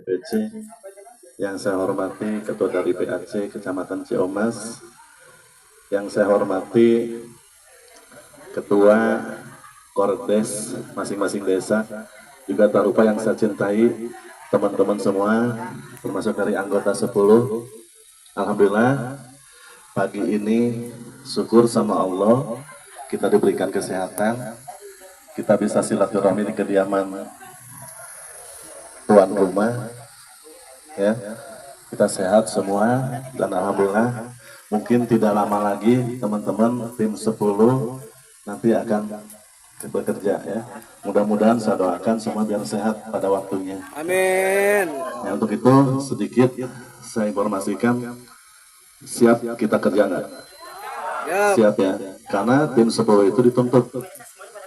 DPC, yang saya hormati Ketua dari PAC Kecamatan Ciamas, yang saya hormati Ketua Kordes masing-masing desa, juga tak lupa yang saya cintai teman-teman semua, termasuk dari anggota 10. Alhamdulillah pagi ini syukur sama Allah kita diberikan kesehatan, kita bisa silaturahmi di kediaman tuan rumah, ya, kita sehat semua dan alhamdulillah mungkin tidak lama lagi teman-teman tim 10 nanti akan bekerja, ya. Mudah-mudahan saya doakan semua biar sehat pada waktunya. Amin. Ya, untuk itu sedikit saya informasikan, siap kita kerja nggak? Siap ya, karena tim 10 itu dituntut,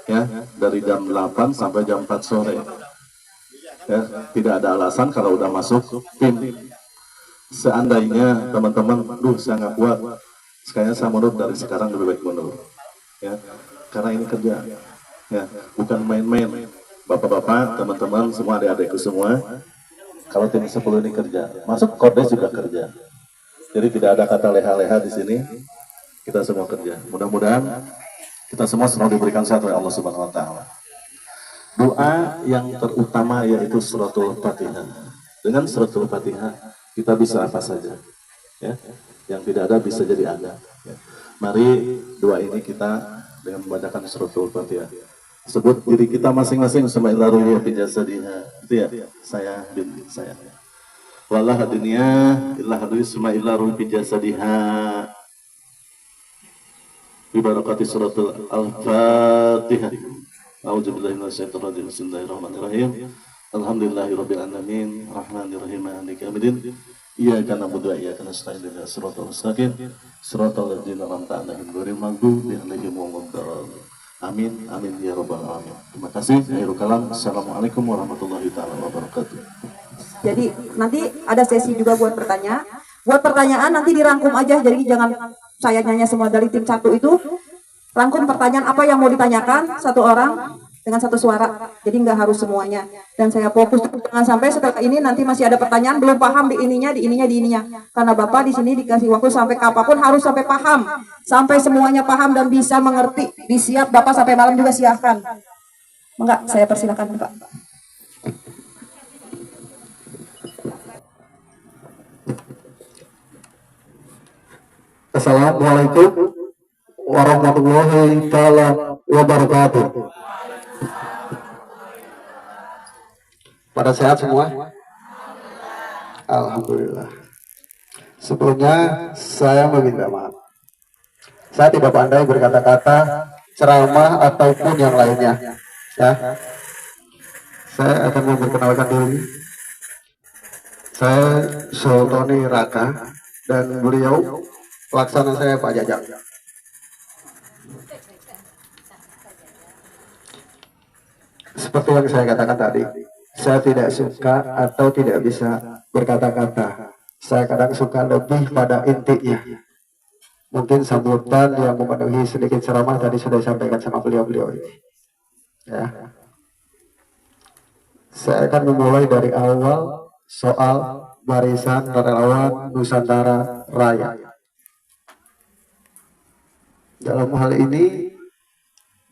ya, dari jam 8 sampai jam 4 sore. Ya, tidak ada alasan kalau udah masuk tim. Seandainya teman-teman, saya nggak kuat, sekalian saya mundur dari sekarang, lebih baik mundur, ya, karena ini kerja, ya, bukan main-main. Bapak-bapak, teman-teman, semua adik-adikku semua, kalau tim 10 ini kerja, masuk Kordes juga kerja. Jadi tidak ada kata leha-leha di sini, kita semua kerja. Mudah-mudahan kita semua selalu diberikan sehat oleh Allah Subhanahu Wa Taala. Doa yang terutama yaitu suratul Fatihah. Dengan suratul Fatihah kita bisa apa saja, ya. Yang tidak ada bisa jadi ada. Ya. Mari doa ini kita dengan membacakan suratul Fatihah. Sebut diri kita masing-masing sama ilaruhu fi jasadiha. Itu ya, saya bin saya. Wallah dunia illa hadu sama ilaruhu fi jasadiha. Bi barakati suratul Al-Fatihah. A'udzubillahi minasyaitonir rajim. Bismillahirrahmanirrahim. Alhamdulillahirabbil alamin, rahmanirrahim, maliki yaumiddin. Iyyaka na'budu wa iyyaka nasta'in, ihdinas siratal mustaqim, siratal ladzina an'amta 'alaihim ghairil maghdubi 'alaihim waladdallin. Amin, amin ya rabbal alamin. Terima kasih. Akhirul kalam. Assalamualaikum warahmatullahi taala wabarakatuh. Jadi nanti ada sesi juga buat pertanyaan. Buat pertanyaan nanti dirangkum aja. Jadi jangan saya nanya semua dari tim 1 itu. Rangkum pertanyaan apa yang mau ditanyakan satu orang dengan satu suara. Jadi nggak harus semuanya. Dan saya fokus jangan sampai setelah ini nanti masih ada pertanyaan belum paham di ininya. Karena Bapak di sini dikasih waktu sampai kapanpun harus sampai paham, sampai semuanya paham dan bisa mengerti. Disiap Bapak sampai malam juga silahkan. Enggak, saya persilakan Pak. Assalamualaikum warahmatullahi taala wabarakatuh. Pada sehat semua? Alhamdulillah. Sebelumnya saya meminta maaf. Saya tidak pandai berkata-kata, ceramah ataupun yang lainnya. Ya. Saya akan memperkenalkan diri. Saya Sultoni Raka dan beliau pelaksana saya Pak Jajang. Seperti yang saya katakan tadi, saya tidak suka atau tidak bisa berkata-kata. Saya kadang suka lebih pada intinya. Mungkin sambutan yang memenuhi sedikit ceramah tadi sudah disampaikan sama beliau-beliau ini. Ya. Saya akan memulai dari awal soal Barisan Relawan Nusantara Raya. Dalam hal ini,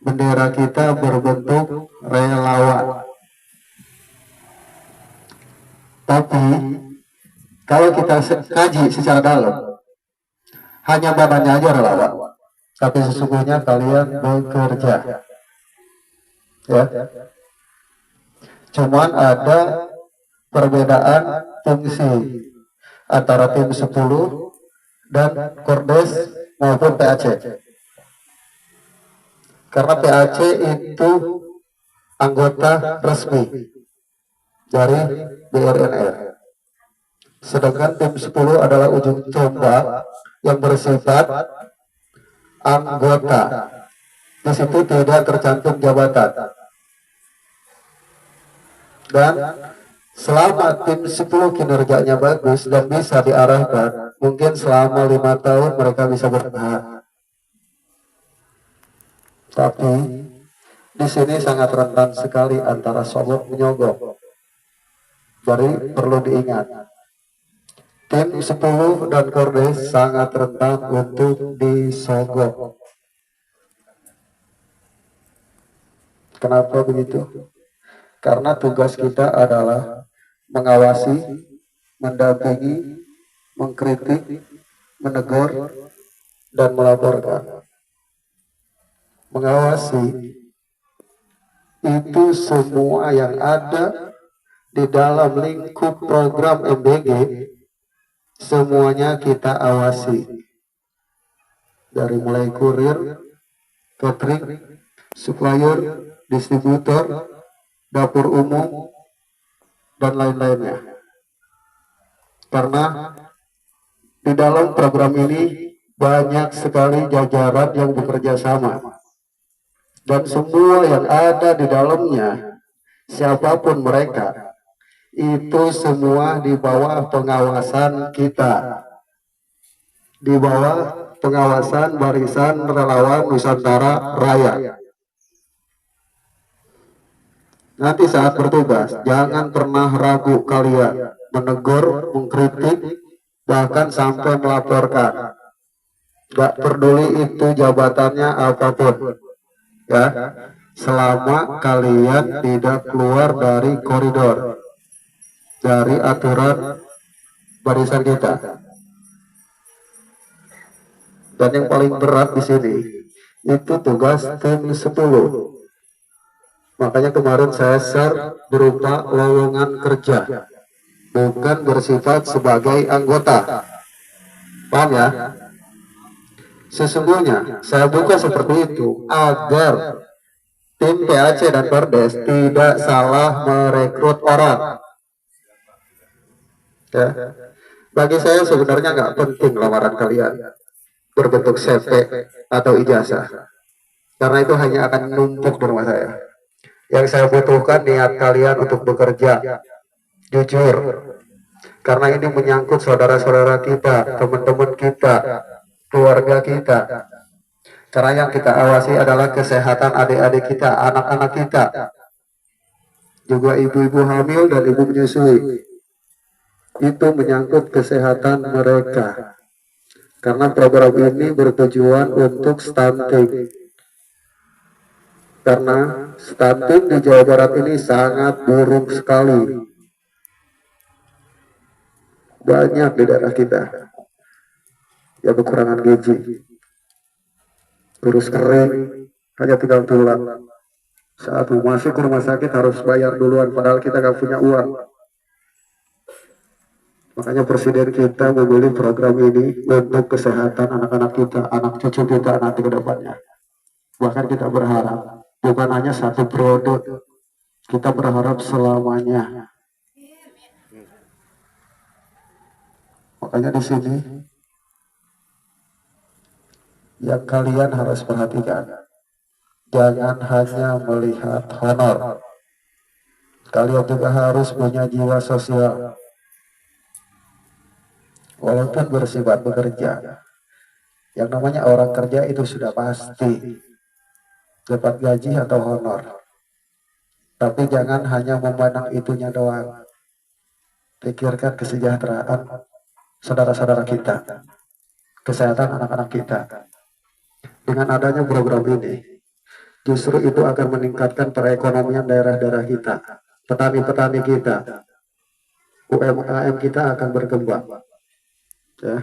bendera kita berbentuk relawan. Tapi kalau kita kaji secara dalam, hanya badannya aja relawan, tapi sesungguhnya kalian bekerja. Ya. Cuman ada perbedaan fungsi antara tim 10 dan Kordes maupun PAC. Karena PAC itu anggota resmi dari BRNR. Sedangkan tim 10 adalah ujung tombak yang bersifat anggota. Di situ tidak tercantum jabatan. Dan selama tim 10 kinerjanya bagus dan bisa diarahkan, mungkin selama 5 tahun mereka bisa bertahan. Tapi di sini sangat rentan sekali antara sogok menyogok. Jadi perlu diingat, tim 10 dan Kordes sangat rentan untuk disogok. Kenapa begitu? Karena tugas kita adalah mengawasi, mendampingi, mengkritik, menegur, dan melaporkan. Mengawasi itu semua yang ada di dalam lingkup program MBG, semuanya kita awasi. Dari mulai kurir, catering, supplier, distributor, dapur umum, dan lain-lainnya. Karena di dalam program ini banyak sekali jajaran yang bekerja sama. Dan semua yang ada di dalamnya, siapapun mereka, itu semua di bawah pengawasan kita. Di bawah pengawasan Barisan Relawan Nusantara Raya. Nanti saat bertugas, jangan pernah ragu kalian menegur, mengkritik, bahkan sampai melaporkan. Gak peduli itu jabatannya apapun, ya, selama kalian tidak keluar dari koridor, dari aturan barisan kita. Dan yang paling berat di sini itu tugas tim 10. Makanya kemarin saya share berupa lowongan kerja, bukan bersifat sebagai anggota. Paham ya? Sesungguhnya saya buka seperti itu agar tim PAC dan Kordes tidak salah merekrut orang. Ya. Bagi saya sebenarnya nggak penting lamaran kalian berbentuk CV atau ijazah, karena itu hanya akan numpuk di rumah saya. Yang saya butuhkan niat kalian untuk bekerja jujur, karena ini menyangkut saudara-saudara kita, teman-teman kita, keluarga kita. Karena yang kita awasi adalah kesehatan adik-adik kita, anak-anak kita, juga ibu-ibu hamil dan ibu menyusui. Itu menyangkut kesehatan mereka. Karena program ini bertujuan untuk stunting. Karena stunting di Jawa Barat ini sangat buruk sekali. Banyak di daerah kita yang kekurangan gizi, kurus kering, hanya tinggal tulang. Saat masuk ke rumah sakit harus bayar duluan, padahal kita gak punya uang. Makanya presiden kita memilih program ini untuk kesehatan anak-anak kita, anak cucu kita nanti ke depannya. Bahkan kita berharap bukan hanya satu periode, kita berharap selamanya. Makanya di sini yang kalian harus perhatikan, jangan hanya melihat honor, kalian juga harus punya jiwa sosial. Walaupun bersifat bekerja, yang namanya orang kerja itu sudah pasti dapat gaji atau honor. Tapi jangan hanya memandang itunya doang. Pikirkan kesejahteraan saudara-saudara kita, kesehatan anak-anak kita. Dengan adanya program ini, justru itu akan meningkatkan perekonomian daerah-daerah kita, petani-petani kita, UMKM kita akan berkembang. Ya.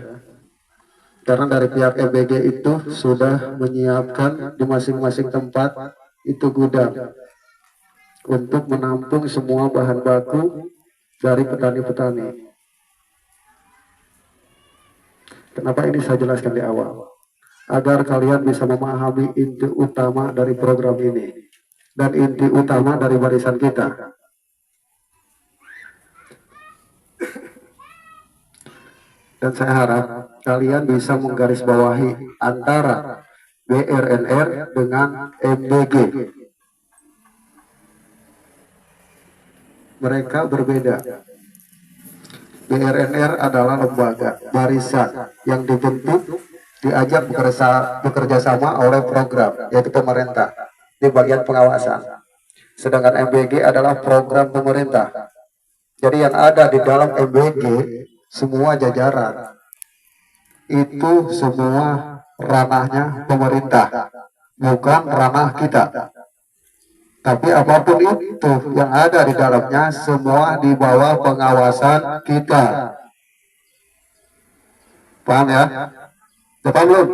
Karena dari pihak MBG itu sudah menyiapkan di masing-masing tempat itu gudang untuk menampung semua bahan baku dari petani-petani. Kenapa ini saya jelaskan di awal? Agar kalian bisa memahami inti utama dari program ini dan inti utama dari barisan kita. Dan saya harap kalian bisa menggarisbawahi antara BRNR dengan MBG. Mereka berbeda. BRNR adalah lembaga barisan yang dibentuk, diajak bekerja sama oleh program, yaitu pemerintah di bagian pengawasan. Sedangkan MBG adalah program pemerintah Jadi yang ada di dalam MBG semua jajaran itu semua ranahnya pemerintah, bukan ranah kita. Tapi apapun itu yang ada di dalamnya semua di bawah pengawasan kita. Paham ya? Paham belum?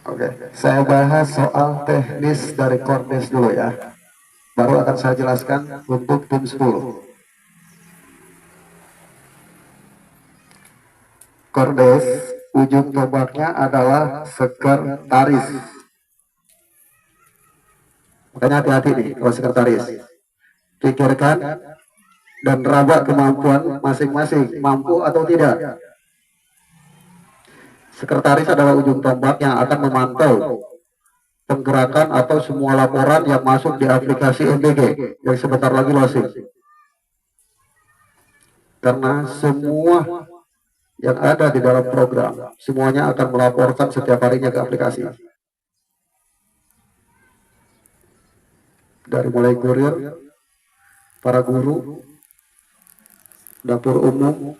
Oke, saya bahas soal teknis dari Kordes dulu ya. Baru akan saya jelaskan untuk tim 10. Kordes, ujung tombaknya adalah sekretaris. Makanya hati-hati nih kalau sekretaris. Pikirkan dan raba kemampuan masing-masing, mampu atau tidak. Sekretaris adalah ujung tombak yang akan memantau penggerakan atau semua laporan yang masuk di aplikasi MBG yang sebentar lagi launching. Karena semua yang ada di dalam program, semuanya akan melaporkan setiap harinya ke aplikasi. Dari mulai kurir, para guru, dapur umum,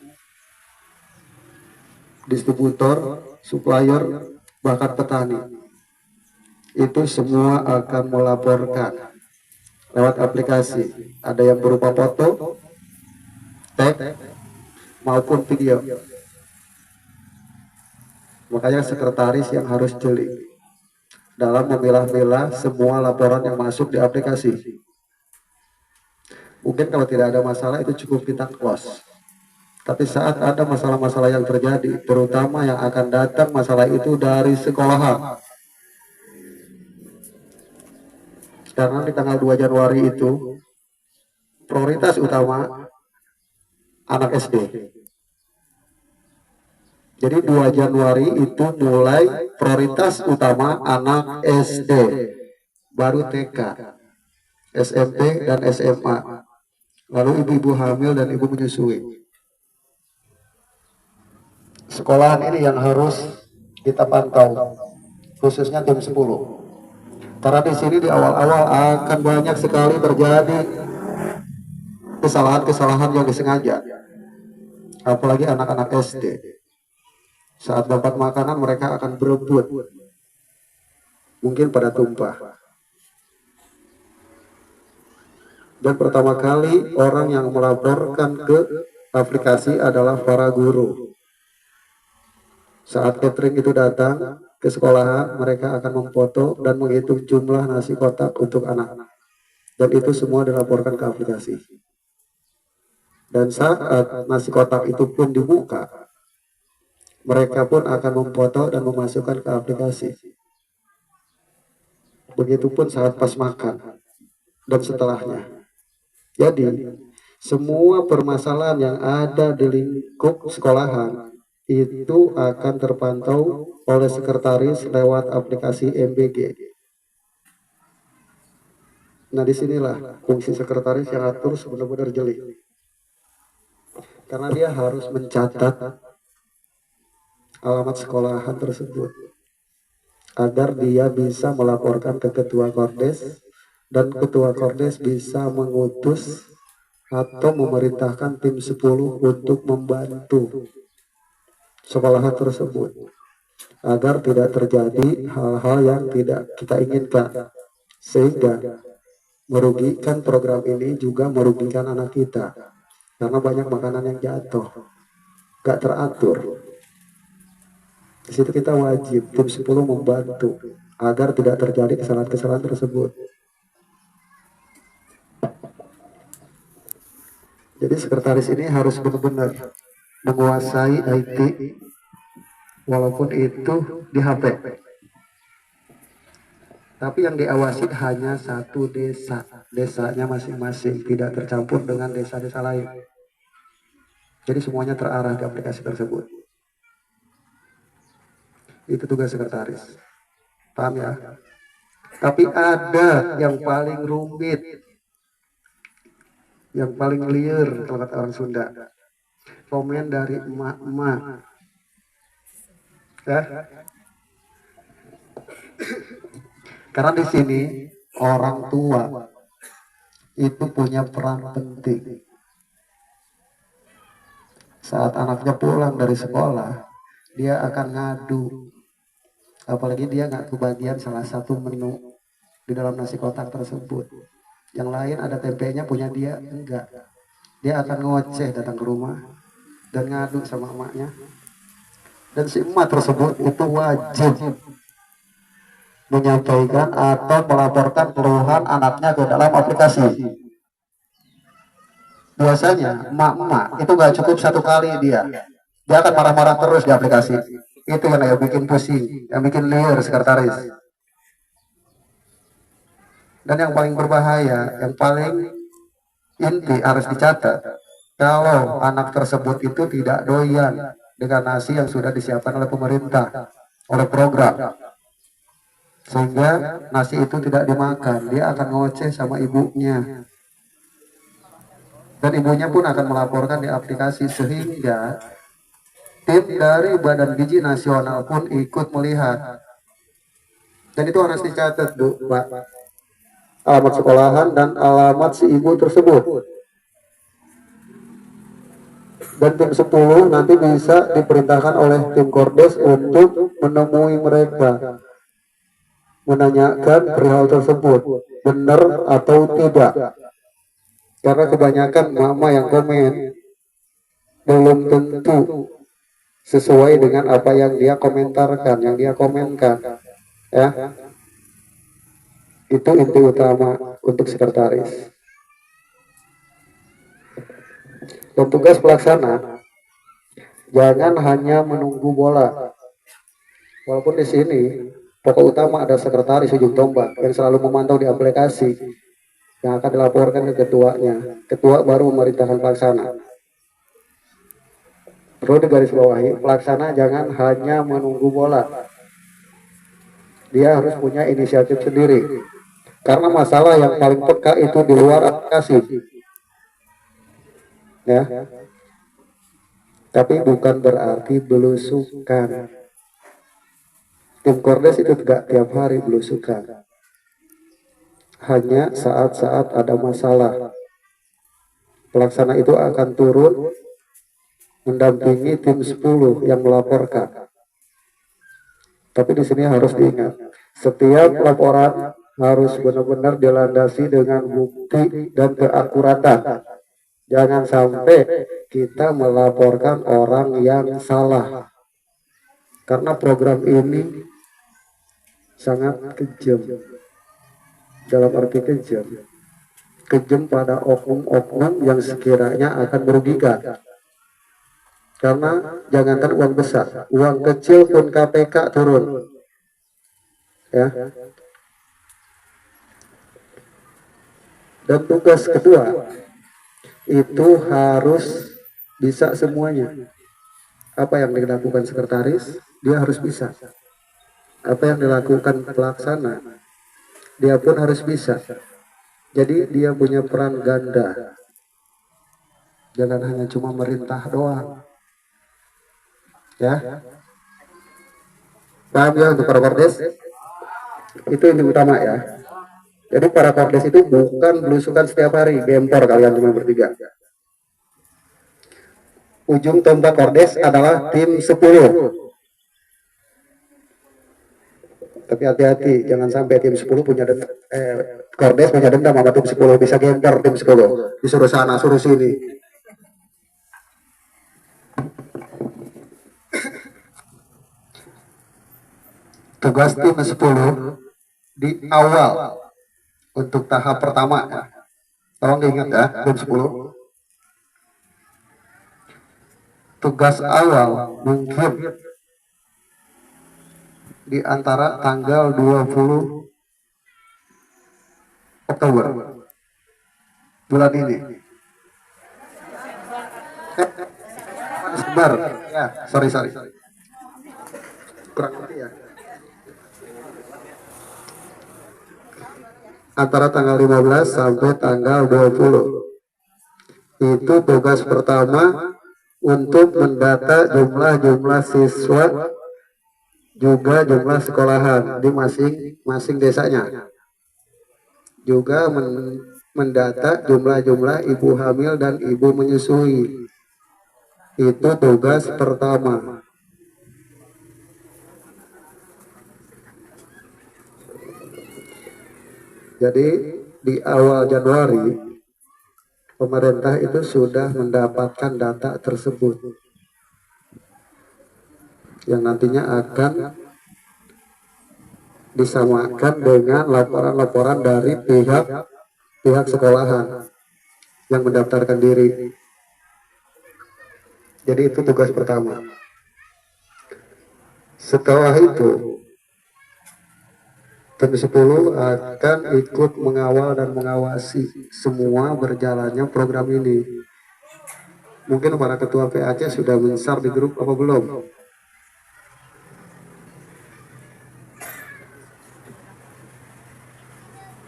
distributor, supplier, bahkan petani. Itu semua akan melaporkan lewat aplikasi. Ada yang berupa foto, teks, maupun video. Makanya sekretaris yang harus jeli dalam memilah-milah semua laporan yang masuk di aplikasi. Mungkin kalau tidak ada masalah itu cukup kita close. Tapi saat ada masalah-masalah yang terjadi, terutama yang akan datang masalah itu dari sekolahan. Karena di tanggal 2 Januari itu prioritas utama anak SD. Jadi 2 Januari itu mulai prioritas utama anak SD, baru TK, SMP, dan SMA. Lalu ibu-ibu hamil dan ibu menyusui. Sekolahan ini yang harus kita pantau, khususnya tim 10. Karena di sini di awal-awal akan banyak sekali terjadi kesalahan-kesalahan yang disengaja. Apalagi anak-anak SD. Saat dapat makanan mereka akan berebut. Mungkin pada tumpah. Dan pertama kali orang yang melaporkan ke aplikasi adalah para guru. Saat catering itu datang ke sekolahan, mereka akan memfoto dan menghitung jumlah nasi kotak untuk anak-anak. Dan itu semua dilaporkan ke aplikasi. Dan saat nasi kotak itu pun dibuka, mereka pun akan memfoto dan memasukkan ke aplikasi. Begitupun saat pas makan dan setelahnya. Jadi, semua permasalahan yang ada di lingkup sekolahan itu akan terpantau oleh sekretaris lewat aplikasi MBG. Nah, disinilah fungsi sekretaris yang atur benar-benar jeli. Karena dia harus mencatat alamat sekolahan tersebut agar dia bisa melaporkan ke ketua Kordes dan ketua Kordes bisa mengutus atau memerintahkan tim 10 untuk membantu sekolahan tersebut agar tidak terjadi hal-hal yang tidak kita inginkan, sehingga merugikan program ini juga merugikan anak kita karena banyak makanan yang jatuh gak teratur. Di situ kita wajib tim 10 membantu agar tidak terjadi kesalahan-kesalahan tersebut. Jadi sekretaris ini harus benar-benar menguasai IT walaupun itu di HP. Tapi yang diawasi hanya satu desa, desanya masing-masing, tidak tercampur dengan desa-desa lain. Jadi semuanya terarah di aplikasi tersebut. Itu tugas sekretaris. Paham ya? Tapi ada yang paling rumit, yang paling liar kalau kata orang Sunda. Komen dari emak-emak. Ya? Karena di sini orang tua itu punya peran penting. Saat anaknya pulang dari sekolah, dia akan ngadu, apalagi dia nggak kebagian salah satu menu di dalam nasi kotak tersebut. Yang lain ada tempenya, punya dia enggak. Dia akan ngoceh datang ke rumah dan ngadu sama emaknya. Dan si emak tersebut itu wajib menyampaikan atau melaporkan keluhan anaknya ke dalam aplikasi. Biasanya emak-emak itu nggak cukup satu kali, dia akan marah-marah terus di aplikasi. Itu yang bikin pusing, yang bikin liar sekretaris. Dan yang paling berbahaya, yang paling inti harus dicatat, kalau anak tersebut itu tidak doyan dengan nasi yang sudah disiapkan oleh pemerintah, oleh program, sehingga nasi itu tidak dimakan, dia akan ngoceh sama ibunya. Dan ibunya pun akan melaporkan di aplikasi, sehingga tim dari Badan Gizi Nasional pun ikut melihat. Dan itu harus dicatat, Bu, Pak. Alamat sekolahan dan alamat si ibu tersebut. Dan tim 10 nanti bisa diperintahkan oleh tim Kordes untuk menemui mereka, menanyakan perihal tersebut benar atau tidak. Karena kebanyakan mama yang komen belum tentu sesuai dengan apa yang dia komentarkan, yang dia komenkan, ya. Itu inti utama untuk sekretaris. Dan tugas pelaksana, jangan hanya menunggu bola. Walaupun di sini pokok utama ada sekretaris ujung tombak yang selalu memantau di aplikasi, yang akan dilaporkan ke ketuanya. Ketua baru memerintahkan pelaksana. Perlu digarisbawahi, pelaksana jangan hanya menunggu bola. Dia harus punya inisiatif sendiri. Karena masalah yang paling peka itu di luar aplikasi. Ya. Tapi bukan berarti belusukan. Tim Kordes itu tidak tiap hari belusukan. Hanya saat-saat ada masalah. Pelaksana itu akan turun mendampingi tim 10 yang melaporkan. Tapi di sini harus diingat, setiap laporan harus benar-benar dilandasi dengan bukti dan keakuratan. Jangan sampai kita melaporkan orang yang salah. Karena program ini sangat kejam. Dalam arti kejam. Kejam pada oknum-oknum yang sekiranya akan merugikan. Karena jangankan uang besar, uang kecil pun KPK turun. Ya. Dan tugas kedua itu harus bisa semuanya. Apa yang dilakukan sekretaris, dia harus bisa. Apa yang dilakukan pelaksana, dia pun harus bisa. Jadi dia punya peran ganda. Jangan hanya cuma merintah doang. Ya. Paham ya untuk para Kordes? Itu yang utama ya. Jadi para Kordes itu bukan belusukan setiap hari, gempor kalian cuma bertiga. Ujung tombak Kordes adalah tim 10. Tapi hati-hati, jangan sampai tim 10 punya Kordes punya dendam sama tim 10, bisa gempor tim 10. Disuruh sana, suruh sini. Tugas tim 10 di awal untuk tahap pertama ya. Tolong diingat ya, tim 10. Tugas awal mungkin di antara tanggal 20 Oktober bulan ini. Sebar ya, sorry. Kurang lebih ya. Antara tanggal 15 sampai tanggal 20. Itu tugas pertama untuk mendata jumlah siswa, juga jumlah sekolahan di masing-masing desanya. Juga mendata jumlah-jumlah ibu hamil dan ibu menyusui. Itu tugas pertama. Jadi di awal Januari pemerintah itu sudah mendapatkan data tersebut yang nantinya akan disamakan dengan laporan-laporan dari pihak sekolahan yang mendaftarkan diri. Jadi itu tugas pertama. Setelah itu Tim 10 akan ikut mengawal dan mengawasi semua berjalannya program ini. Mungkin para ketua PAC sudah men-share di grup apa belum?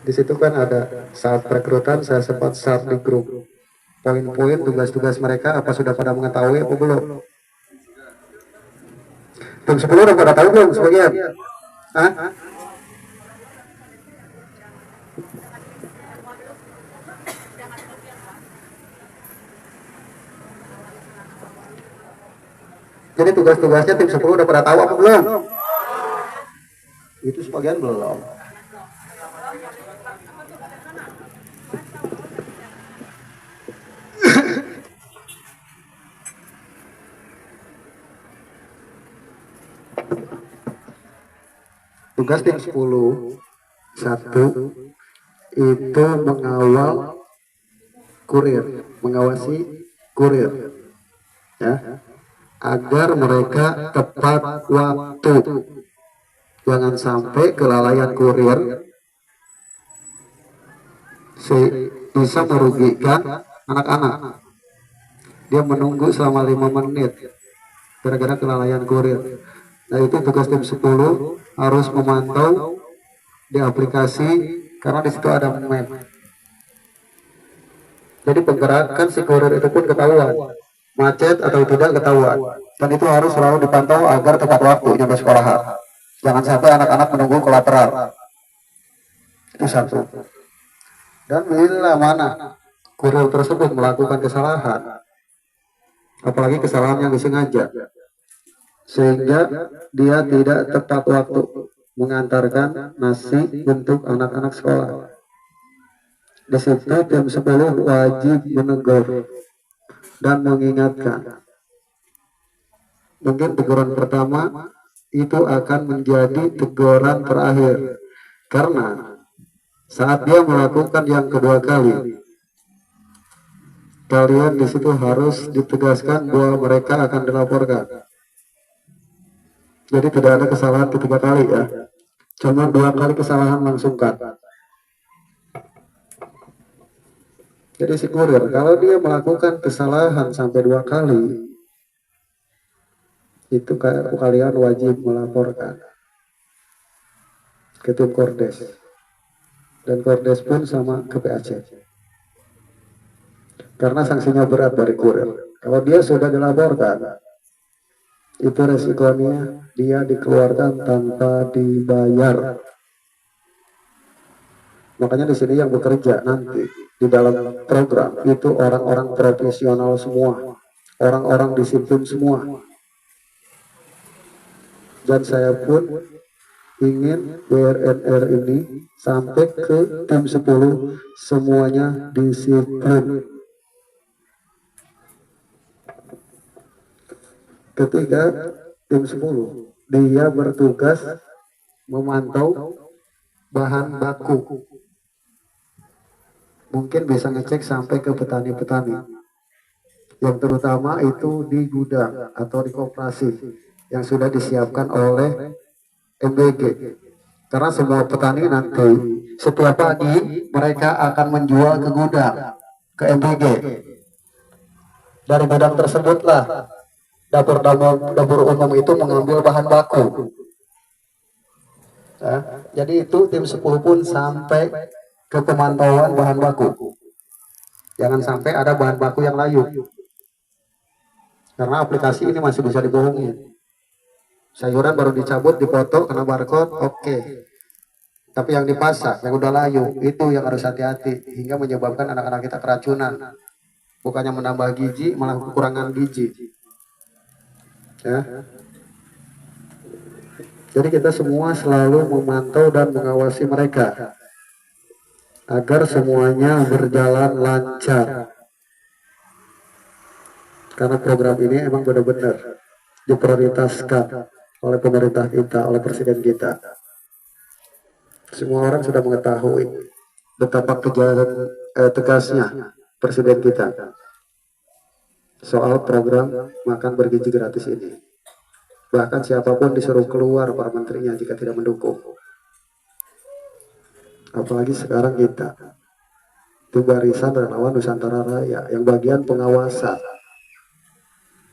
Di situ kan ada saat perekrutan saya sempat share di grup. Poin-poin tugas-tugas mereka apa sudah pada mengetahui apa belum? Tim 10 udah pada tahu belum sebagian? Hah? Jadi tugas-tugasnya tim 10 udah pada tahu apa belum? Itu sebagian belum. Tugas tim 10 satu itu mengawal kurir, mengawasi kurir, ya, agar mereka tepat waktu. Jangan sampai kelalaian kurir bisa merugikan anak-anak. Dia menunggu selama 5 menit gara-gara kelalaian kurir. Nah itu tugas tim 10 harus memantau di aplikasi karena di situ ada map. Jadi pergerakan si kurir itu pun ketahuan, macet atau tidak ketahuan, dan itu harus selalu dipantau agar tepat waktu nyampe sekolahan. Jangan sampai anak-anak menunggu kelaparan. Itu satu. Dan bila mana kurir tersebut melakukan kesalahan, apalagi kesalahan yang disengaja, sehingga dia tidak tepat waktu mengantarkan nasi untuk anak-anak sekolah, di situ tim 10 wajib menegur dan mengingatkan. Mungkin teguran pertama itu akan menjadi teguran terakhir, karena saat dia melakukan yang kedua kali, kalian di situ harus ditegaskan bahwa mereka akan dilaporkan. Jadi tidak ada kesalahan ketiga kali ya, cuma 2 kali kesalahan langsungkan. Jadi si kurir kalau dia melakukan kesalahan sampai 2 kali, itu kalian wajib melaporkan ke tim Kordes, dan Kordes pun sama ke PAC, karena sanksinya berat dari kurir. Kalau dia sudah dilaporkan, itu resikonya dia dikeluarkan tanpa dibayar. Makanya di sini yang bekerja nanti di dalam program itu orang-orang profesional semua, orang-orang disiplin semua. Dan saya pun ingin WRNR ini sampai ke tim 10 semuanya disiplin. Ketiga, tim 10 dia bertugas memantau bahan baku. Mungkin bisa ngecek sampai ke petani-petani, yang terutama itu di gudang atau di koperasi yang sudah disiapkan oleh MBG. Karena semua petani nanti setiap pagi mereka akan menjual ke gudang, ke MBG. Dari gudang tersebutlah dapur umum itu mengambil bahan baku. Ya, jadi itu tim 10 pun sampai ke pemantauan bahan baku. Jangan sampai ada bahan baku yang layu, karena aplikasi ini masih bisa dibohongin. Sayuran baru dicabut, dipoto, kena barcode, oke. Tapi yang dipasak, yang udah layu, itu yang harus hati-hati hingga menyebabkan anak-anak kita keracunan. Bukannya menambah gizi, malah kekurangan gizi. Ya. Jadi kita semua selalu memantau dan mengawasi mereka agar semuanya berjalan lancar. Karena program ini emang benar-benar diprioritaskan oleh pemerintah kita, oleh presiden kita. Semua orang sudah mengetahui betapa tegasnya presiden kita soal program makan bergizi gratis ini. Bahkan siapapun disuruh keluar para menterinya jika tidak mendukung. Apalagi sekarang kita itu barisan relawan Nusantara Raya yang bagian pengawasan.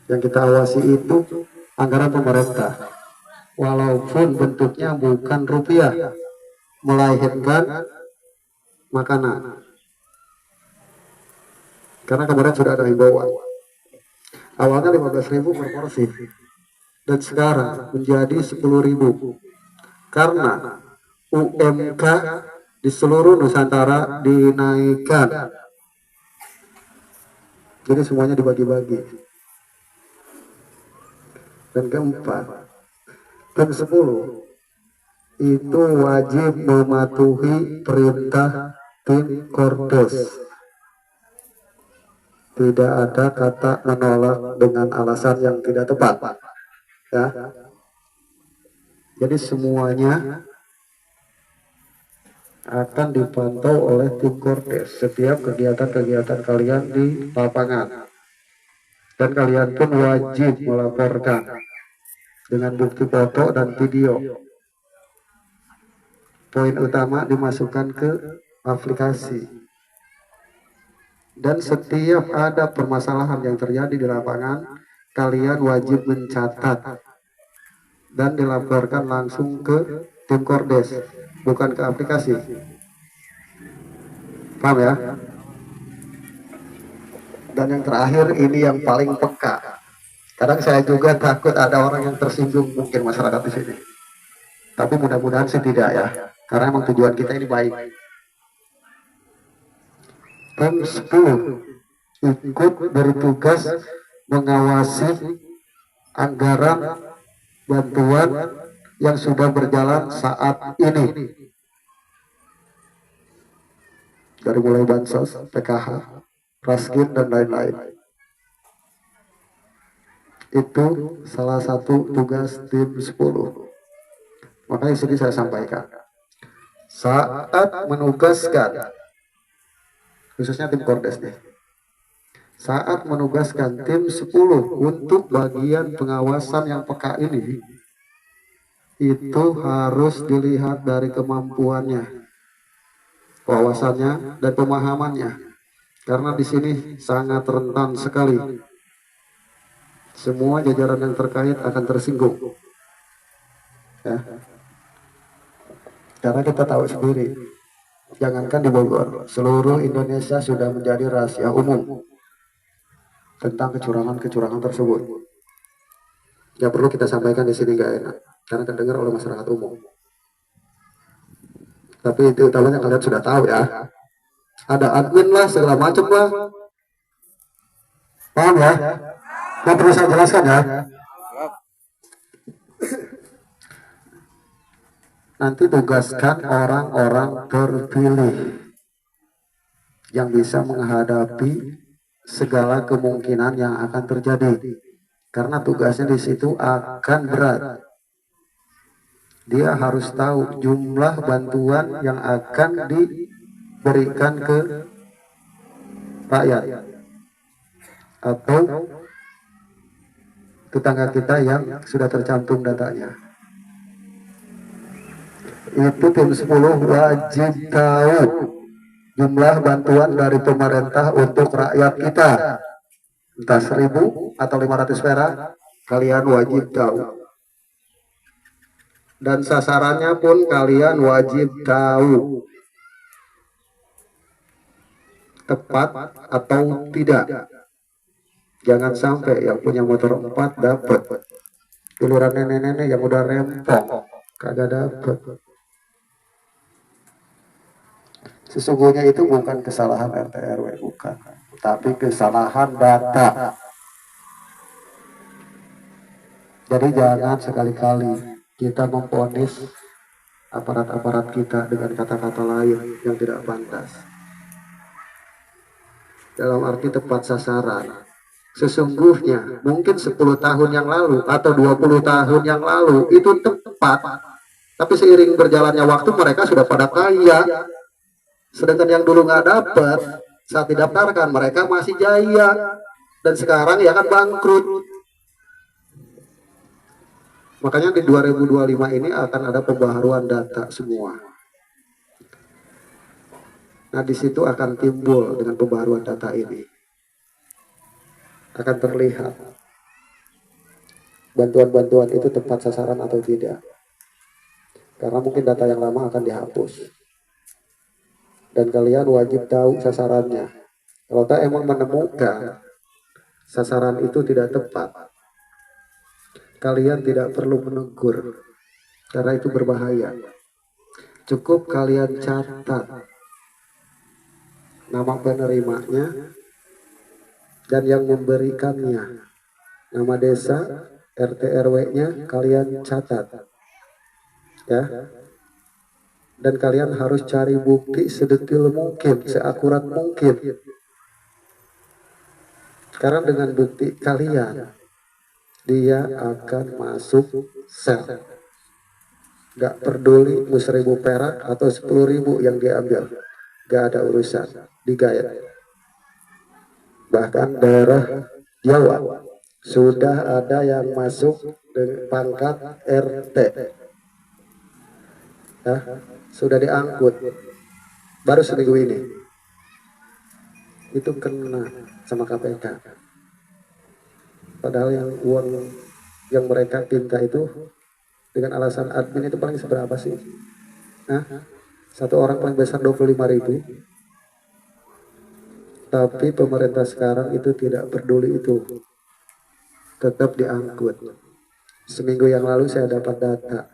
Yang kita awasi itu anggaran pemerintah. Walaupun bentuknya bukan rupiah, melainkan makanan. Karena kemarin sudah ada himbauan. Awalnya 15.000 per porsi dan sekarang menjadi 10.000 karena UMK di seluruh Nusantara dinaikkan. Jadi semuanya dibagi-bagi. Dan keempat, dan 10 itu wajib mematuhi perintah tim Kordes. Tidak ada kata menolak dengan alasan yang tidak tepat. Ya. Jadi semuanya akan dipantau oleh tim Kordes setiap kegiatan-kegiatan kalian di lapangan. Dan kalian pun wajib melaporkan dengan bukti foto dan video. Poin utama dimasukkan ke aplikasi. Dan setiap ada permasalahan yang terjadi di lapangan, kalian wajib mencatat dan dilaporkan langsung ke tim Kordes, bukan ke aplikasi. Paham ya? Dan yang terakhir ini yang paling peka. Kadang saya juga takut ada orang yang tersinggung mungkin masyarakat di sini. Tapi mudah-mudahan sih tidak ya. Karena emang tujuan kita ini baik. Tim 10 ikut bertugas mengawasi anggaran bantuan yang sudah berjalan saat ini. Dari mulai bansos, PKH, Raskin dan lain-lain. Itu salah satu tugas tim 10. Makanya sini saya sampaikan. Saat menugaskan, khususnya tim Kordes nih, saat menugaskan tim 10 untuk bagian pengawasan yang peka ini, itu harus dilihat dari kemampuannya, wawasannya, dan pemahamannya. Karena di sini sangat rentan sekali. Semua jajaran yang terkait akan tersinggung. Ya. Karena kita tahu sendiri, jangankan di Bogor, seluruh Indonesia sudah menjadi rahasia umum tentang kecurangan-kecurangan tersebut. Ya perlu kita sampaikan di sini gak enak, karena terdengar oleh masyarakat umum. Tapi itu utamanya kalian sudah tahu ya. Ada admin lah, segala macam lah. Paham ya? Yang perlu saya jelaskan ya. Nanti tugaskan orang-orang terpilih yang bisa menghadapi segala kemungkinan yang akan terjadi. Karena tugasnya di situ akan berat. Dia harus tahu jumlah bantuan yang akan diberikan ke rakyat atau tetangga kita yang sudah tercantum datanya. Itu tim 10 wajib tahu jumlah bantuan dari pemerintah untuk rakyat kita. Entah 1.000 atau 500 perak, kalian wajib tahu. Dan sasarannya pun kalian wajib tahu. Tepat atau tidak. Jangan sampai yang punya motor 4 dapat. Giliran nenek-nenek yang udah rempong kagak dapat. Sesungguhnya itu bukan kesalahan RT RW, bukan, tapi kesalahan data. Jadi jangan sekali-kali kita memvonis aparat-aparat kita dengan kata-kata lain yang tidak pantas. Dalam arti tepat sasaran. Sesungguhnya mungkin 10 tahun yang lalu atau 20 tahun yang lalu itu tepat. Tapi seiring berjalannya waktu mereka sudah pada kaya. Sedangkan yang dulu nggak dapat saat didaftarkan mereka masih jaya. Dan sekarang ya kan bangkrut. Makanya di 2025 ini akan ada pembaharuan data semua. Nah, di situ akan timbul dengan pembaharuan data ini. Akan terlihat bantuan-bantuan itu tepat sasaran atau tidak. Karena mungkin data yang lama akan dihapus. Dan kalian wajib tahu sasarannya. Kalau tak emang menemukan sasaran itu tidak tepat, kalian tidak perlu menegur, karena itu berbahaya. Cukup kalian catat nama penerimanya dan yang memberikannya, nama desa, RT RW-nya kalian catat, ya. Dan kalian harus cari bukti sedetil mungkin, seakurat mungkin. Karena dengan bukti kalian, dia akan masuk sel. Gak peduli mau 1.000 perak atau 10.000 yang diambil, gak ada urusan, digayat. Bahkan daerah Jawa sudah ada yang masuk dengan pangkat RT, ya, sudah diangkut baru seminggu ini. Itu kena sama KPK. Padahal yang uang yang mereka minta itu dengan alasan admin itu paling seberapa sih? Hah? Satu orang paling besar 25.000. Tapi pemerintah sekarang itu tidak peduli itu. Tetap diangkut. Seminggu yang lalu saya dapat data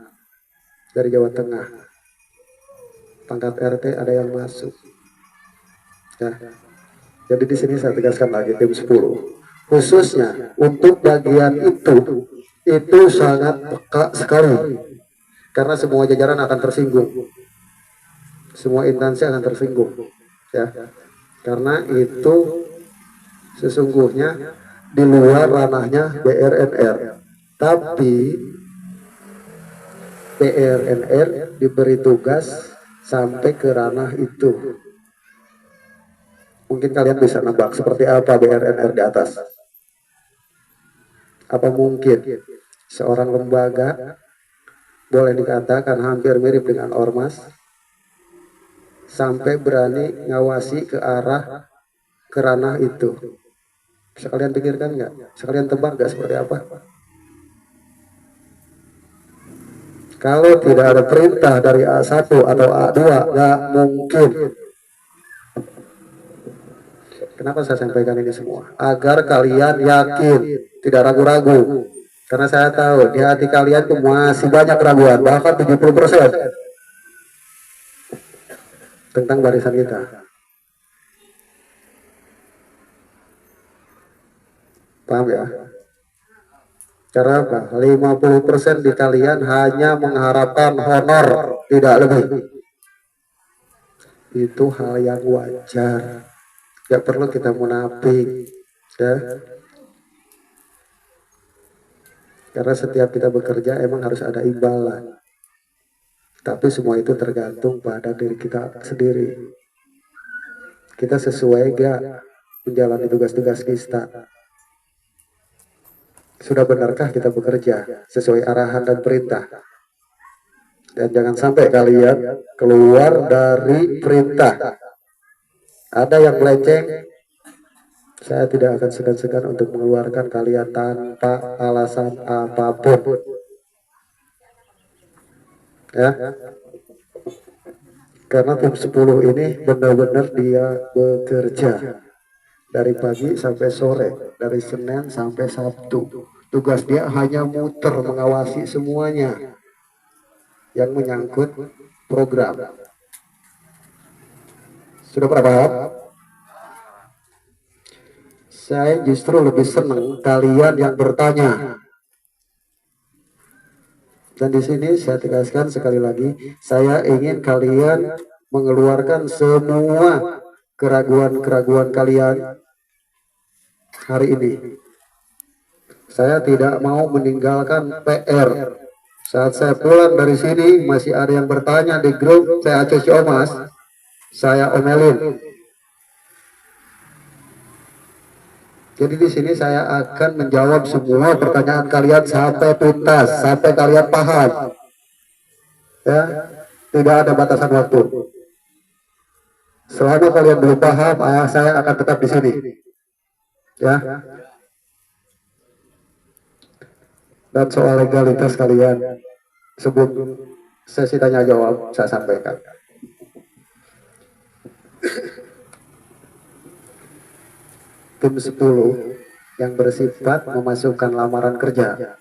dari Jawa Tengah. Pangkat RT ada yang masuk. Ya. Jadi di sini saya tegaskan lagi tim 10. Khususnya untuk bagian itu sangat peka sekali, karena semua jajaran akan tersinggung, semua instansi akan tersinggung, ya, karena itu sesungguhnya di luar ranahnya BRNR, tapi BRNR diberi tugas sampai ke ranah itu. Mungkin kalian bisa nebak seperti apa BRNR di atas. Apa mungkin seorang lembaga boleh dikatakan hampir mirip dengan ormas sampai berani ngawasi ke arah ke ranah itu? Bisa kalian pikirkan nggak? Bisa kalian tebak nggak seperti apa? Kalau tidak ada perintah dari A1 atau A2, nggak mungkin. Kenapa saya sampaikan ini semua? Agar kalian yakin, tidak ragu-ragu. Karena saya tahu di hati kalian itu masih banyak keraguan, bahkan 70% tentang barisan kita. Paham ya? Karena apa? 50% di kalian hanya mengharapkan honor, tidak lebih. Itu hal yang wajar. Gak perlu kita munafik, ya. Karena setiap kita bekerja emang harus ada imbalan. Tapi semua itu tergantung pada diri kita sendiri. Kita sesuai gak menjalani tugas-tugas kita? Sudah benarkah kita bekerja sesuai arahan dan perintah? Dan jangan sampai kalian keluar dari perintah. Ada yang melenceng, saya tidak akan segan-segan untuk mengeluarkan kalian tanpa alasan apapun. Ya. Karena tim 10 ini benar-benar dia bekerja dari pagi sampai sore, dari Senin sampai Sabtu. Tugas dia hanya muter mengawasi semuanya yang menyangkut program. Sudah pada paham? Saya justru lebih senang kalian yang bertanya. Dan di sini saya tegaskan sekali lagi, saya ingin kalian mengeluarkan semua keraguan-keraguan kalian hari ini. Saya tidak mau meninggalkan PR. Saat saya pulang dari sini masih ada yang bertanya di grup PAC Ciomas, saya omelin. Jadi di sini saya akan menjawab semua pertanyaan kalian sampai tuntas, sampai kalian paham. Ya, tidak ada batasan waktu. Selama kalian belum paham, saya akan tetap di sini. Ya. Dan soal legalitas kalian, sebelum sesi tanya jawab, saya sampaikan. Tim 10 yang bersifat memasukkan lamaran kerja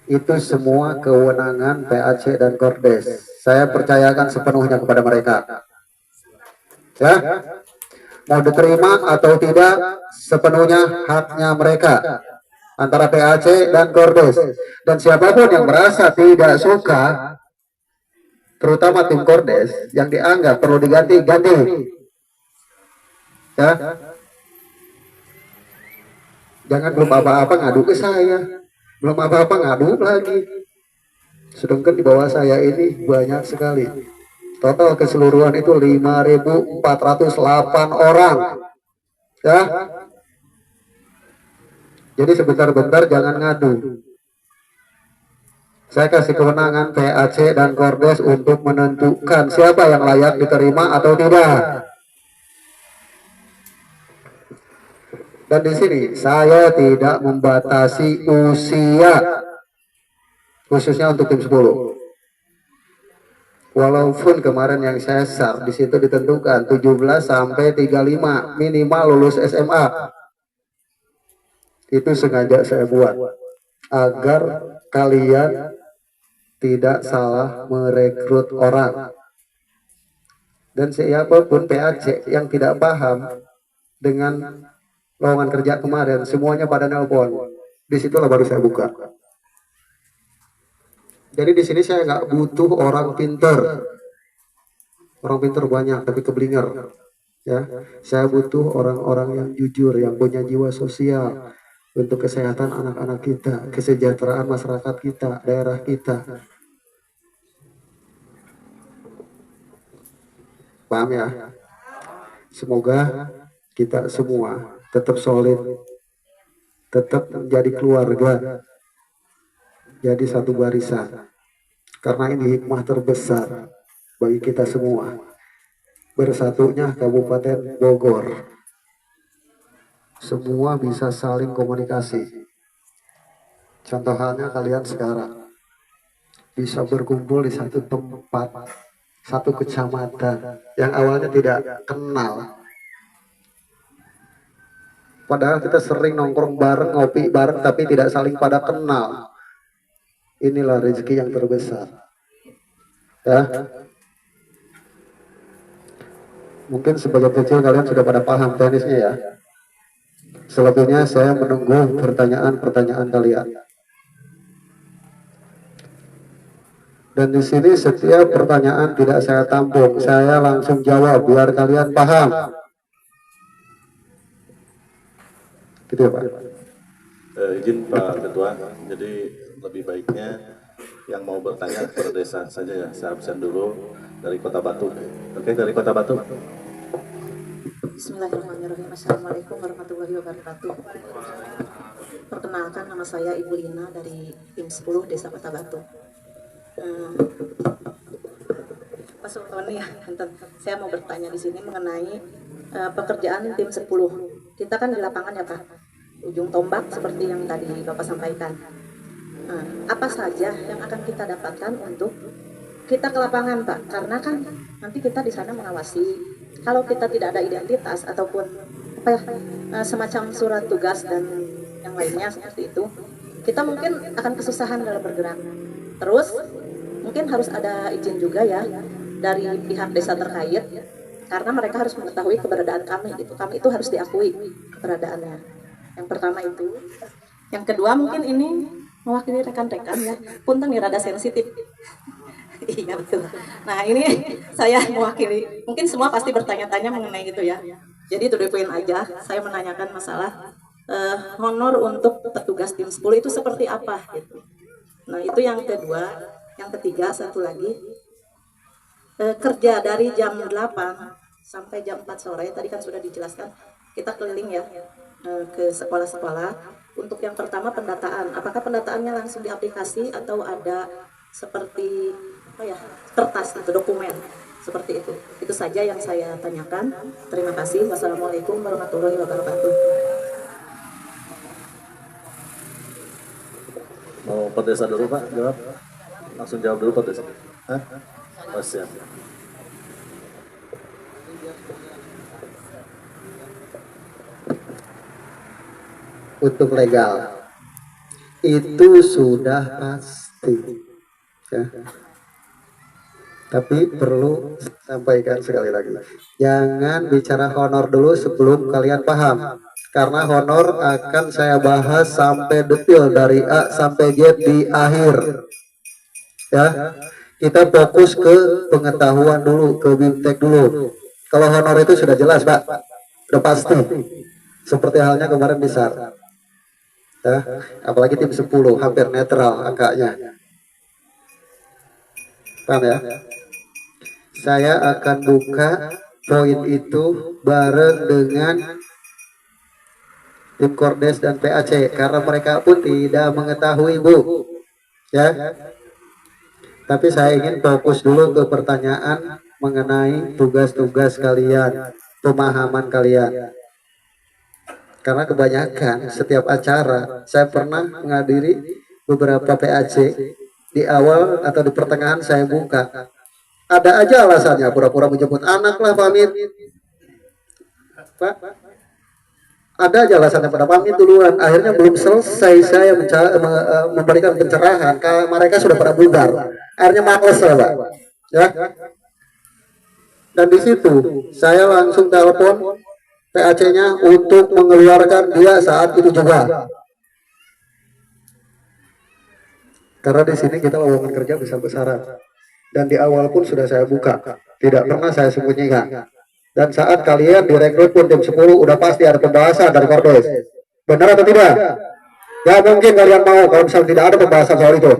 itu semua kewenangan PAC dan Kordes. Saya percayakan sepenuhnya kepada mereka. Ya, mau diterima atau tidak sepenuhnya haknya mereka antara PAC dan Kordes. Dan siapapun yang merasa tidak suka, terutama tim Kordes yang dianggap perlu diganti. Ya. Jangan belum apa-apa ngadu ke saya, belum apa-apa ngadu lagi. Sedangkan di bawah saya ini banyak sekali. Total keseluruhan itu 5.408 orang. Ya. Jadi sebentar-bentar jangan ngadu. Saya kasih kewenangan PAC dan Kordes untuk menentukan siapa yang layak diterima atau tidak. Dan di sini saya tidak membatasi usia, khususnya untuk tim 10. Walaupun kemarin yang saya share di situ ditentukan 17 sampai 35 minimal lulus SMA. Itu sengaja saya buat agar kalian tidak salah merekrut orang. Dan siapapun PAC yang tidak paham dengan lowongan kerja kemarin, semuanya pada nelpon. Disitulah baru saya buka. Jadi di sini saya nggak butuh orang pinter. Orang pinter banyak, tapi keblinger. Ya, saya butuh orang-orang yang jujur, yang punya jiwa sosial untuk kesehatan anak-anak kita, kesejahteraan masyarakat kita, daerah kita. Paham ya? Semoga kita semua tetap solid, tetap menjadi keluarga, jadi satu barisan. Karena ini hikmah terbesar bagi kita semua. Bersatunya Kabupaten Bogor. Semua bisa saling komunikasi. Contoh halnya kalian sekarang bisa berkumpul di satu tempat, satu kecamatan yang awalnya tidak kenal. Padahal kita sering nongkrong bareng, ngopi bareng, tapi tidak saling pada kenal. Inilah rezeki yang terbesar. Ya. Mungkin sebagian kecil kalian sudah pada paham teknisnya ya. Selebihnya saya menunggu pertanyaan-pertanyaan kalian. Dan di sini setiap pertanyaan tidak saya tampung, saya langsung jawab biar kalian paham. Gitu ya Pak. Izin Pak Ketua, jadi lebih baiknya yang mau bertanya per desa saja ya. Saya absen dulu dari Kota Batu. Oke, dari Kota Batu. Bismillahirrahmanirrahim. Assalamualaikum warahmatullahi wabarakatuh. Perkenalkan, nama saya Ibu Lina dari tim 10 Desa Kota Batu. Pak Sultoni ya, saya mau bertanya di sini mengenai pekerjaan tim 10. Kita kan di lapangan ya Pak, ujung tombak seperti yang tadi Bapak sampaikan. Apa saja yang akan kita dapatkan untuk kita ke lapangan Pak? Karena kan nanti kita di sana mengawasi. Kalau kita tidak ada identitas ataupun semacam surat tugas dan yang lainnya seperti itu, kita mungkin akan kesusahan dalam bergerak. Terus mungkin harus ada izin juga ya dari pihak desa terkait karena mereka harus mengetahui keberadaan kami gitu. Kami itu harus diakui keberadaannya. Yang pertama itu. Yang kedua mungkin ini mewakili rekan-rekan ya. Punten nih rada sensitif. Iya betul. Nah ini saya mewakili. Mungkin semua pasti bertanya-tanya mengenai itu ya. Jadi to the point aja. Saya menanyakan masalah honor untuk petugas tim 10 itu seperti apa gitu. Nah itu yang kedua. Yang ketiga satu lagi. Kerja dari jam 8 sampai jam 4 sore, tadi kan sudah dijelaskan, kita keliling ya ke sekolah-sekolah. Untuk yang pertama pendataan, apakah pendataannya langsung di aplikasi atau ada seperti apa ya, kertas atau dokumen seperti itu. Itu saja yang saya tanyakan. Terima kasih. Wassalamualaikum warahmatullahi wabarakatuh. Mau Pak Desa dulu Pak jawab? Langsung jawab dulu Pak Desa. Hah? Oh, siap. Untuk legal itu sudah pasti ya. Tapi perlu sampaikan sekali lagi, jangan bicara honor dulu sebelum kalian paham, karena honor akan saya bahas sampai detail dari A sampai Z di akhir ya. Kita fokus ke pengetahuan dulu, ke BIMTEK dulu. Kalau honor itu sudah jelas Pak, sudah pasti, seperti halnya kemarin besar ya, apalagi tim 10 hampir netral angkanya. Paham ya? Saya akan buka poin itu bareng dengan tim Kordes dan PAC karena mereka pun tidak mengetahui Bu ya. Tapi saya ingin fokus dulu ke pertanyaan mengenai tugas-tugas kalian, pemahaman kalian. Karena kebanyakan setiap acara saya pernah menghadiri beberapa PAC, di awal atau di pertengahan saya buka, ada aja alasannya, pura-pura menjemput anak lah, pamit Pak, ada aja alasannya pada pamit duluan. Akhirnya belum selesai saya memberikan pencerahan, mereka sudah pada bubar. Akhirnya males lah Pak ya. Dan di situ saya langsung telepon PAC-nya untuk mengeluarkan dia saat itu juga. Karena di sini kita lowongan kerja besar-besaran. Dan di awal pun sudah saya buka, tidak pernah saya sembunyikan. Dan saat kalian direkrut pun tim 10 udah pasti ada pembahasan dari Kordes. Benar atau tidak? Ya mungkin kalian mau kalau misalnya tidak ada pembahasan soal itu.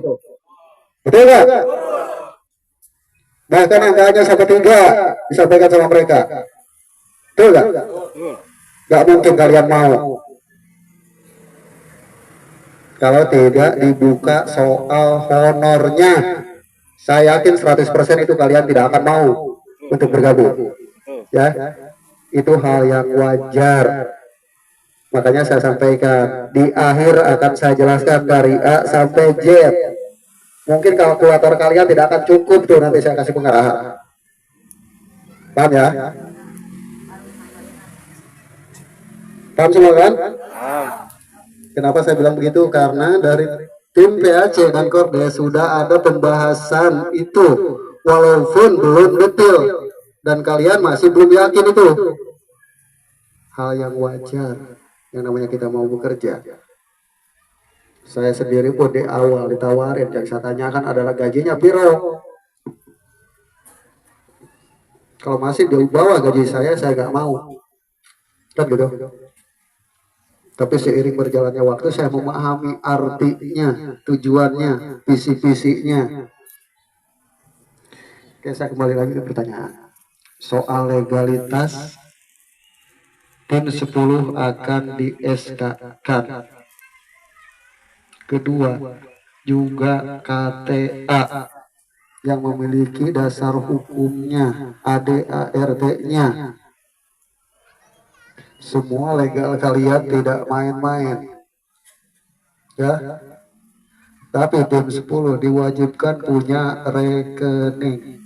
Betul nggak? Bahkan angkanya sampai 3 disampaikan sama mereka. Betul nggak? Nggak mungkin kalian mau kalau tidak dibuka soal honornya. Saya yakin 100% itu kalian tidak akan mau untuk bergabung ya. Itu hal yang wajar, makanya saya sampaikan di akhir akan saya jelaskan dari A sampai Z. Mungkin kalkulator kalian tidak akan cukup tuh, nanti saya kasih pengarahan. Paham ya? Paham semua kan? Kenapa saya bilang begitu? Karena dari tim PAC dan Kordes sudah ada pembahasan itu, walaupun belum detail dan kalian masih belum yakin itu. Hal yang wajar, yang namanya kita mau bekerja. Saya sendiri pun di awal ditawarin, yang saya tanyakan adalah gajinya piro. Kalau masih di bawah gaji saya nggak mau, kan gitu. Tapi seiring berjalannya waktu saya memahami artinya, tujuannya, visi-visinya. Oke, saya kembali lagi ke pertanyaan soal legalitas. Tim 10 akan di SK-kan. Kedua, juga KTA yang memiliki dasar hukumnya, ADART-nya. Semua legal kalian tidak main-main ya. Tapi tim 10 diwajibkan punya rekening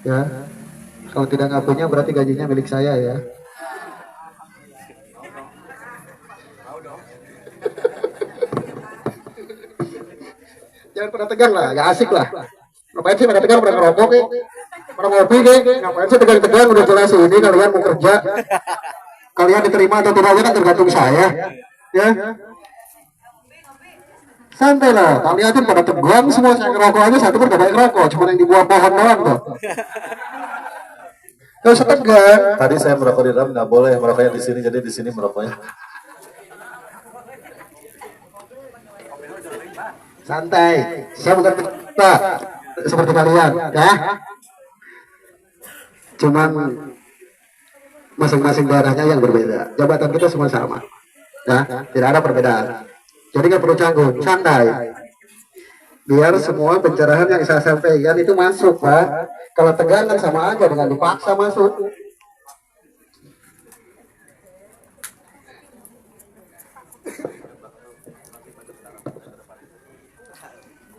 ya. Kalau tidak nggak punya berarti gajinya milik saya ya. Jangan pernah tegang lah, gak asik lah. Ngapain sih pada tegang, pada ngerokok ya? Pada ngopi deh, ngapain sih tegang-tegang udah jelas ini kalian mau kerja. Kalian diterima atau tidaknya kan tergantung saya. Ya. Santai lah, kalian tuh pada tegang semua, saya ngerokok aja satu pun gak baik ngerokok, cuma yang di bawah pohon doang tuh. Gak usah tegang. Tadi saya merokok di dalam, nggak boleh merokoknya di sini, jadi di sini merokoknya. Santai, saya bukan pecinta seperti kalian, ya. Cuman masing-masing daerahnya yang berbeda. Jabatan kita semua sama, ya, tidak ada perbedaan. Jadi nggak perlu canggung, santai. Biar semua pencerahan yang saya sampaikan itu masuk, Pak. Kalau tegang kan sama aja dengan dipaksa masuk.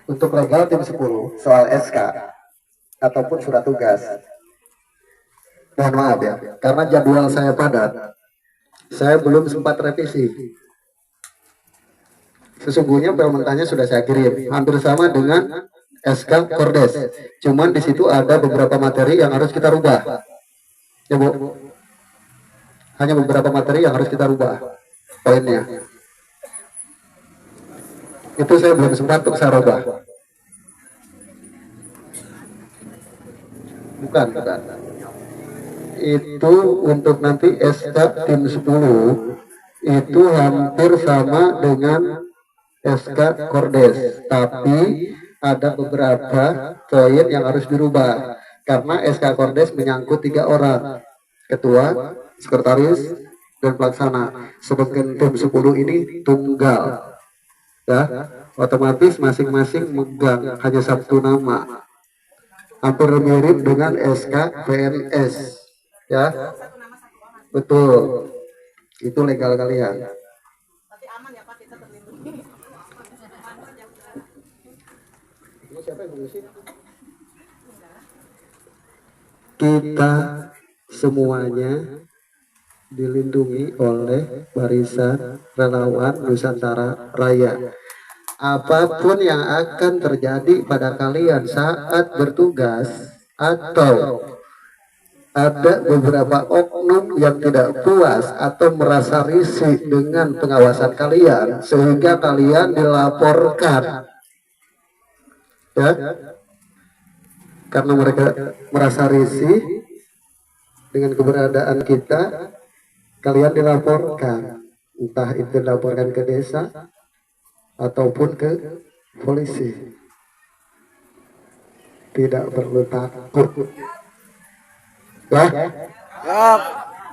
Untuk legal tim 10 soal SK ataupun surat tugas. Mohon maaf ya, karena jadwal saya padat. Saya belum sempat revisi. Sesungguhnya permentannya sudah saya kirim, hampir sama dengan SK Kordes. Cuman di situ ada beberapa materi yang harus kita rubah. Ya Bu, hanya beberapa materi yang harus kita rubah poinnya. Itu saya belum sempat untuk saya rubah. Bukan. Itu untuk nanti SK tim 10 itu hampir sama dengan SK Kordes, tapi ada beberapa poin yang harus dirubah karena SK Kordes menyangkut 3 orang, ketua, sekretaris, dan pelaksana. Sedangkan tim 10 ini tunggal, ya, otomatis masing-masing megang hanya 1 nama, hampir mirip dengan SK PNS, ya, betul, itu legal kalian. Kita semuanya dilindungi oleh barisan relawan Nusantara Raya. Apapun yang akan terjadi pada kalian saat bertugas atau ada beberapa oknum yang tidak puas atau merasa risih dengan pengawasan kalian sehingga kalian dilaporkan, ya, karena mereka merasa risih dengan keberadaan kita, kalian dilaporkan, entah itu dilaporkan ke desa ataupun ke polisi. Tidak perlu takut, ya,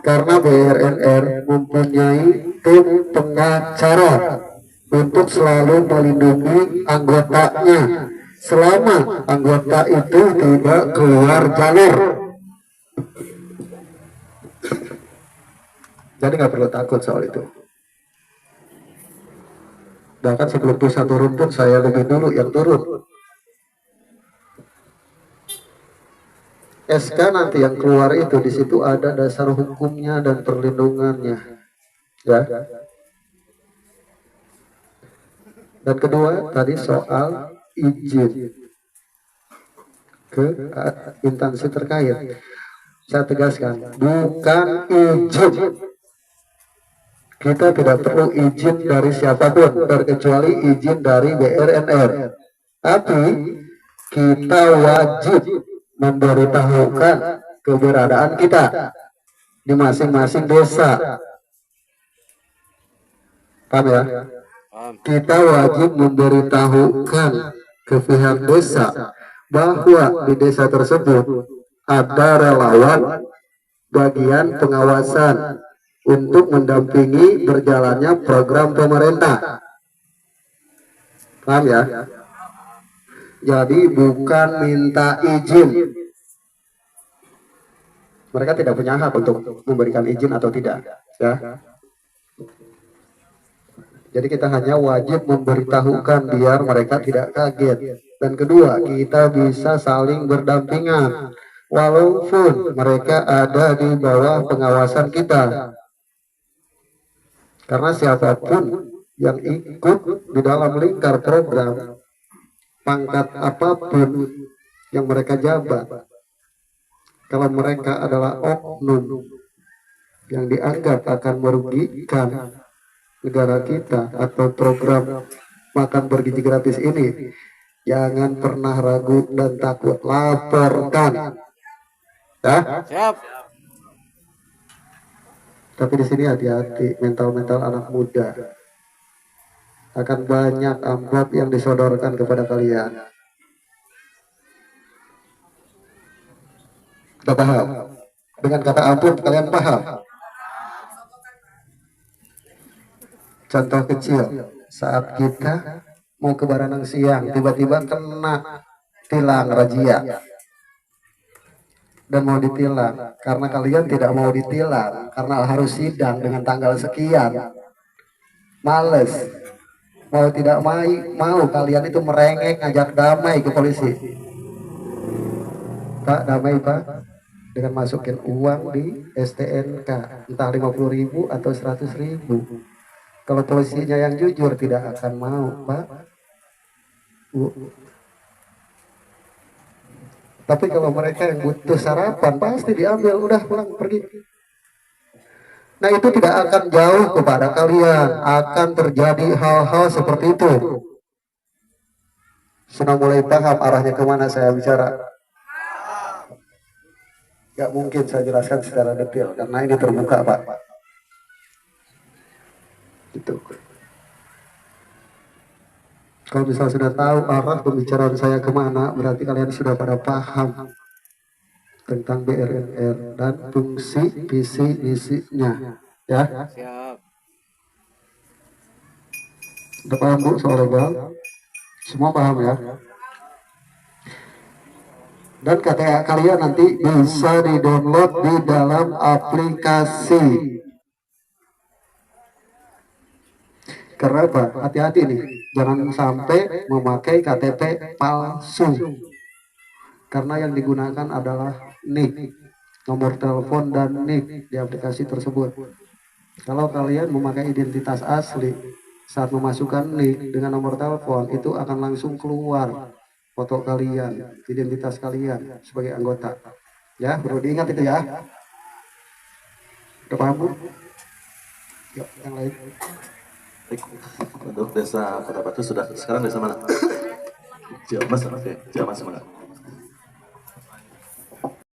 karena BRNR mempunyai tim pengacara untuk selalu melindungi anggotanya selama anggota itu tidak keluar jalur. Jadi nggak perlu takut soal itu. Bahkan sebelum bisa turun pun saya lebih dulu yang turun. SK nanti yang keluar itu di situ ada dasar hukumnya dan perlindungannya, ya. Dan kedua tadi soal izin ke instansi terkait. Saya tegaskan, bukan izin. Kita tidak perlu izin dari siapapun, terkecuali izin dari BRNR. Tapi kita wajib memberitahukan keberadaan kita di masing-masing desa. Paham ya? Kita wajib memberitahukan ke pihak desa bahwa di desa tersebut ada relawan bagian pengawasan untuk mendampingi berjalannya program pemerintah. Paham ya? Jadi bukan minta izin. Mereka tidak punya hak untuk memberikan izin atau tidak, ya. Jadi kita hanya wajib memberitahukan biar mereka tidak kaget. Dan kedua, kita bisa saling berdampingan walaupun mereka ada di bawah pengawasan kita. Karena siapapun yang ikut di dalam lingkar program, pangkat apapun yang mereka jabat, kalau mereka adalah oknum yang dianggap akan merugikan negara kita atau program makan bergizi gratis ini, jangan pernah ragu dan takut, laporkan. Ya? Siap. Tapi di sini hati-hati, mental-mental anak muda. Akan banyak amplop yang disodorkan kepada kalian. Kita paham? Dengan kata amplop kalian paham? Contoh kecil, saat kita mau ke Baranang siang, tiba-tiba kena tilang razia dan mau ditilang karena kalian tidak mau ditilang karena harus sidang dengan tanggal sekian, males, mau tidak mau kalian itu merengek ngajak damai ke polisi. Pak, damai Pak, dengan masukin uang di STNK entah 50.000 atau 100.000. Kalau polisinya yang jujur tidak akan mau, Pak. Tapi kalau mereka yang butuh sarapan pasti diambil, udah pulang pergi. Nah itu tidak akan jauh kepada kalian, akan terjadi hal-hal seperti itu. Sudah mulai paham arahnya kemana saya bicara? Gak mungkin saya jelaskan secara detail karena ini terbuka Pak. Gitu. Kalau misalnya sudah tahu arah pembicaraan saya kemana, berarti kalian sudah pada paham tentang BRNR dan fungsi visi misinya, ya. Siap. Udah paham Bu soal legal? Semua paham ya? Dan kata kalian nanti bisa di-download di dalam aplikasi. Karena apa? Hati-hati nih, jangan sampai memakai KTP palsu. Karena yang digunakan adalah NIK, nomor telepon dan NIK di aplikasi tersebut. Kalau kalian memakai identitas asli, saat memasukkan NIK dengan nomor telepon, itu akan langsung keluar foto kalian, identitas kalian sebagai anggota. Ya, perlu diingat itu ya. Udah paham Bu? Yuk, yang lain. Baik, untuk desa Kota Batu sudah, sekarang desa mana? Ciamas, oke, Ciamas mana?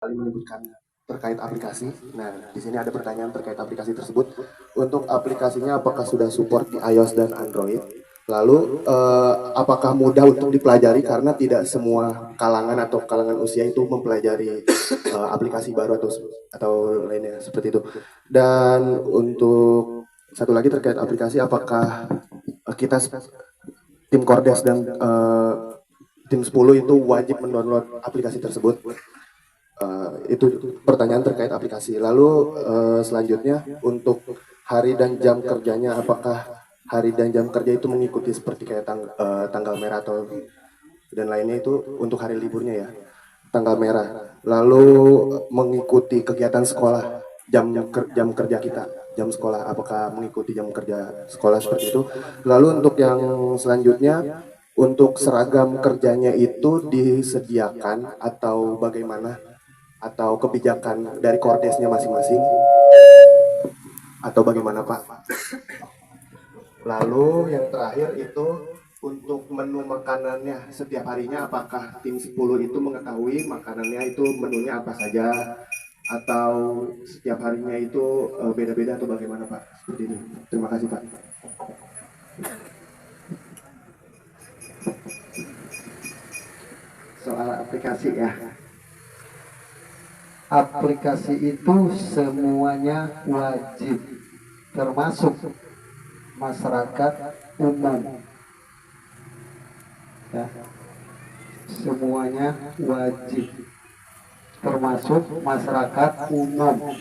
Kali menyebutkan terkait aplikasi. Nah, di sini ada pertanyaan terkait aplikasi tersebut. Untuk aplikasinya apakah sudah support di iOS dan Android? Lalu apakah mudah untuk dipelajari karena tidak semua kalangan atau kalangan usia itu mempelajari aplikasi baru atau lainnya seperti itu. Dan untuk satu lagi terkait aplikasi, apakah kita tim Kordes dan tim 10 itu wajib mendownload aplikasi tersebut? Itu pertanyaan terkait aplikasi. Lalu selanjutnya untuk hari dan jam kerjanya, apakah hari dan jam kerja itu mengikuti seperti kayak tanggal merah atau dan lainnya, itu untuk hari liburnya ya, tanggal merah. Lalu mengikuti kegiatan sekolah, jam kerja kita, jam sekolah, apakah mengikuti jam kerja sekolah seperti itu. Lalu untuk yang selanjutnya, untuk seragam kerjanya itu disediakan atau bagaimana, atau kebijakan dari Kordesnya masing-masing, atau bagaimana Pak? Lalu yang terakhir itu untuk menu makanannya setiap harinya, apakah tim 10 itu mengetahui makanannya itu menunya apa saja, atau setiap harinya itu beda-beda atau bagaimana Pak? Seperti itu. Terima kasih Pak. Soal aplikasi ya. Aplikasi itu semuanya wajib, termasuk masyarakat umum. Ya. Semuanya wajib, termasuk masyarakat umum.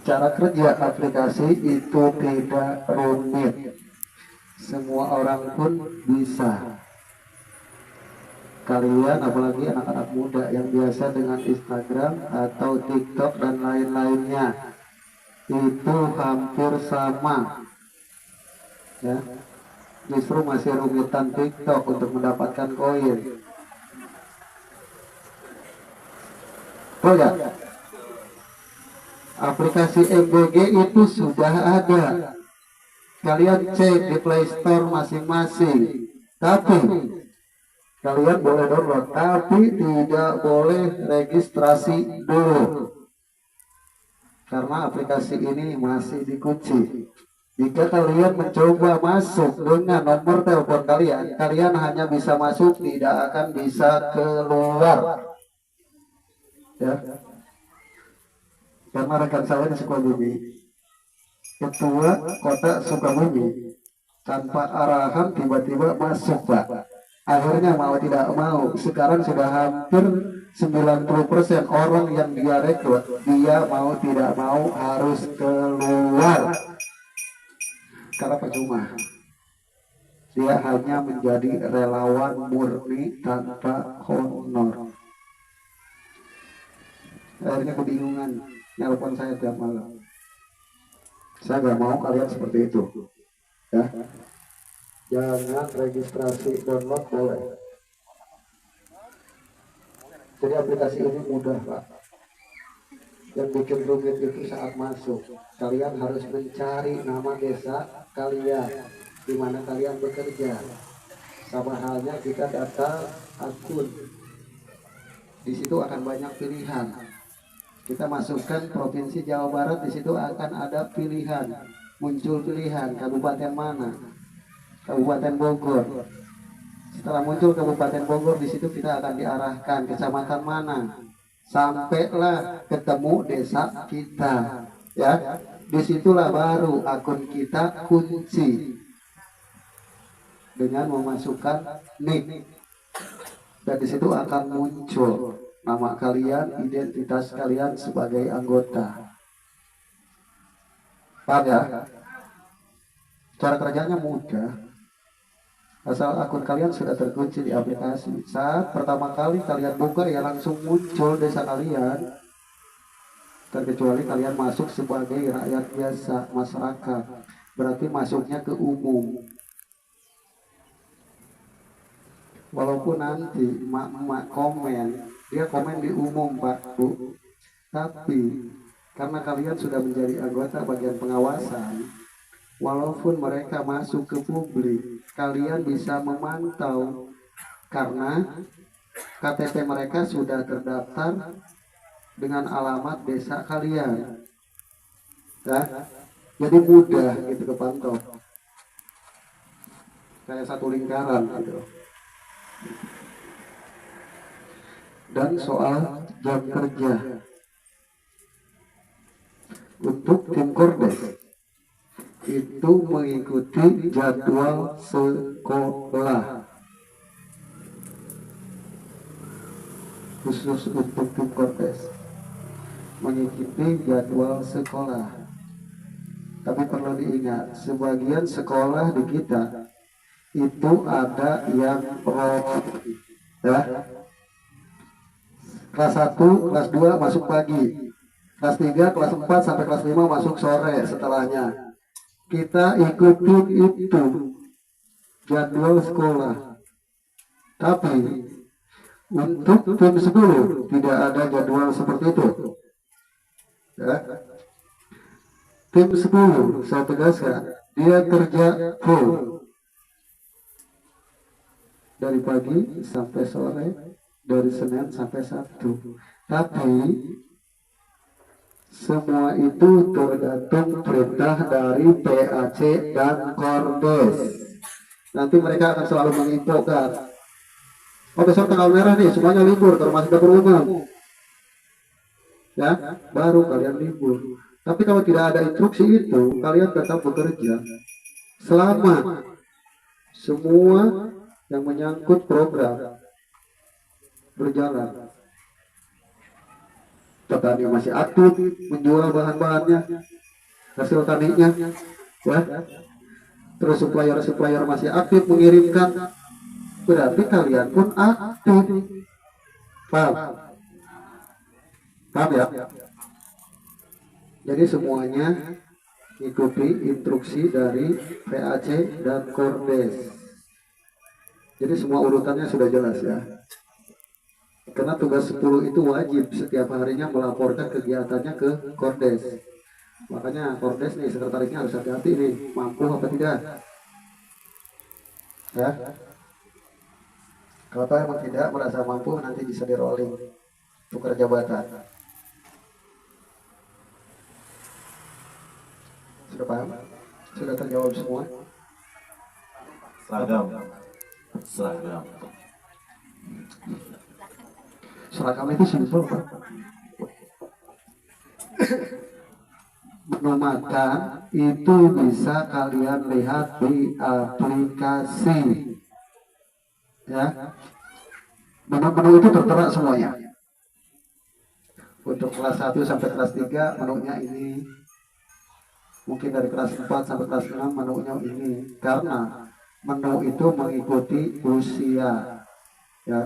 Cara kerja aplikasi itu tidak rumit, semua orang pun bisa. Kalian apalagi anak-anak muda yang biasa dengan Instagram atau TikTok dan lain-lainnya, itu hampir sama ya. justru masih rumitan TikTok untuk mendapatkan koin. Oh ya, aplikasi MBG itu sudah ada. Kalian cek di Play Store masing-masing. Tapi kalian boleh download, tapi tidak boleh registrasi dulu. Karena aplikasi ini masih dikunci. Jika kalian mencoba masuk dengan nomor telepon kalian, kalian hanya bisa masuk, tidak akan bisa keluar. Ya. Karena rekan saya di Sukabumi, ketua kota Sukabumi, tanpa arahan tiba-tiba masuk, Pak. Akhirnya mau tidak mau, sekarang sudah hampir 90% orang yang dia rekrut, dia mau tidak mau harus keluar. Karena percuma. Dia hanya menjadi relawan murni tanpa honor. Akhirnya kebingungan, nelpon saya tiap malam. Saya nggak mau kalian seperti itu. Ya. Jangan registrasi download boleh. Jadi aplikasi ini mudah, Pak. Yang bikin rumit itu saat masuk, kalian harus mencari nama desa kalian di mana kalian bekerja. Sama halnya jika data akun, di situ akan banyak pilihan. Kita masukkan provinsi Jawa Barat, di situ akan ada pilihan, muncul pilihan kabupaten mana. Kabupaten Bogor. Setelah muncul Kabupaten Bogor, di situ kita akan diarahkan kecamatan mana. Sampailah ketemu desa kita. Ya, disitulah baru akun kita kunci dengan memasukkan nick. Dan di situ akan muncul nama kalian, identitas kalian sebagai anggota. Paham ya? Cara kerjanya mudah. Asal akun kalian sudah terkunci di aplikasi. Saat pertama kali kalian buka, ya langsung muncul desa kalian. Terkecuali kalian masuk sebagai rakyat biasa, masyarakat. Berarti masuknya ke umum. Walaupun nanti emak-emak komen, dia komen di umum, Pak, Bu. Tapi karena kalian sudah menjadi anggota bagian pengawasan, walaupun mereka masuk ke publik, kalian bisa memantau karena KTP mereka sudah terdaftar dengan alamat desa kalian. Ya, jadi mudah gitu kepantau. Kayak satu lingkaran gitu. Dan soal jam kerja untuk tim Kordes itu mengikuti jadwal sekolah. Khusus untuk tim Kordes mengikuti jadwal sekolah. Tapi perlu diingat, sebagian sekolah di kita itu ada yang ya. Kelas 1, kelas 2 masuk pagi, kelas 3, kelas 4 sampai kelas 5 masuk sore setelahnya. Kita ikutin itu jadwal sekolah. Tapi untuk tim 10 tidak ada jadwal seperti itu. Ya. Tim 10 saya tegaskan, dia kerja full dari pagi sampai sore, dari Senin sampai Sabtu. Tapi semua itu tergantung perintah dari PAC dan Kordes. Nanti mereka akan selalu menginfokan, oh besok tanggal merah nih, semuanya libur termasuk dapur umum. Ya, baru kalian libur. Tapi kalau tidak ada instruksi itu, kalian tetap bekerja selama semua yang menyangkut program berjalan. Petani masih aktif menjual bahan-bahannya, hasil taninya, ya. Terus supplier masih aktif mengirimkan, berarti kalian pun aktif. Paham? Paham ya? Jadi semuanya ikuti instruksi dari PAC dan Kordes. Jadi semua urutannya sudah jelas ya. Karena tugas 10 itu wajib setiap harinya melaporkan kegiatannya ke Kordes. Makanya Kordes nih, sekretarisnya harus hati-hati nih, mampu apa tidak. Ya. Kalau emang tidak merasa mampu, nanti bisa di rolling, tukar jabatan. Sudah paham? Sudah terjawab semua? Seragam. Seragam. Seragam itu simpel, Pak. Menu makan itu bisa kalian lihat di aplikasi. Ya. Menu-menu itu tertera semuanya. Untuk kelas 1 sampai kelas 3 menunya ini. Mungkin dari kelas 4 sampai kelas 6 menunya ini. Karena menu itu mengikuti usia. Ya.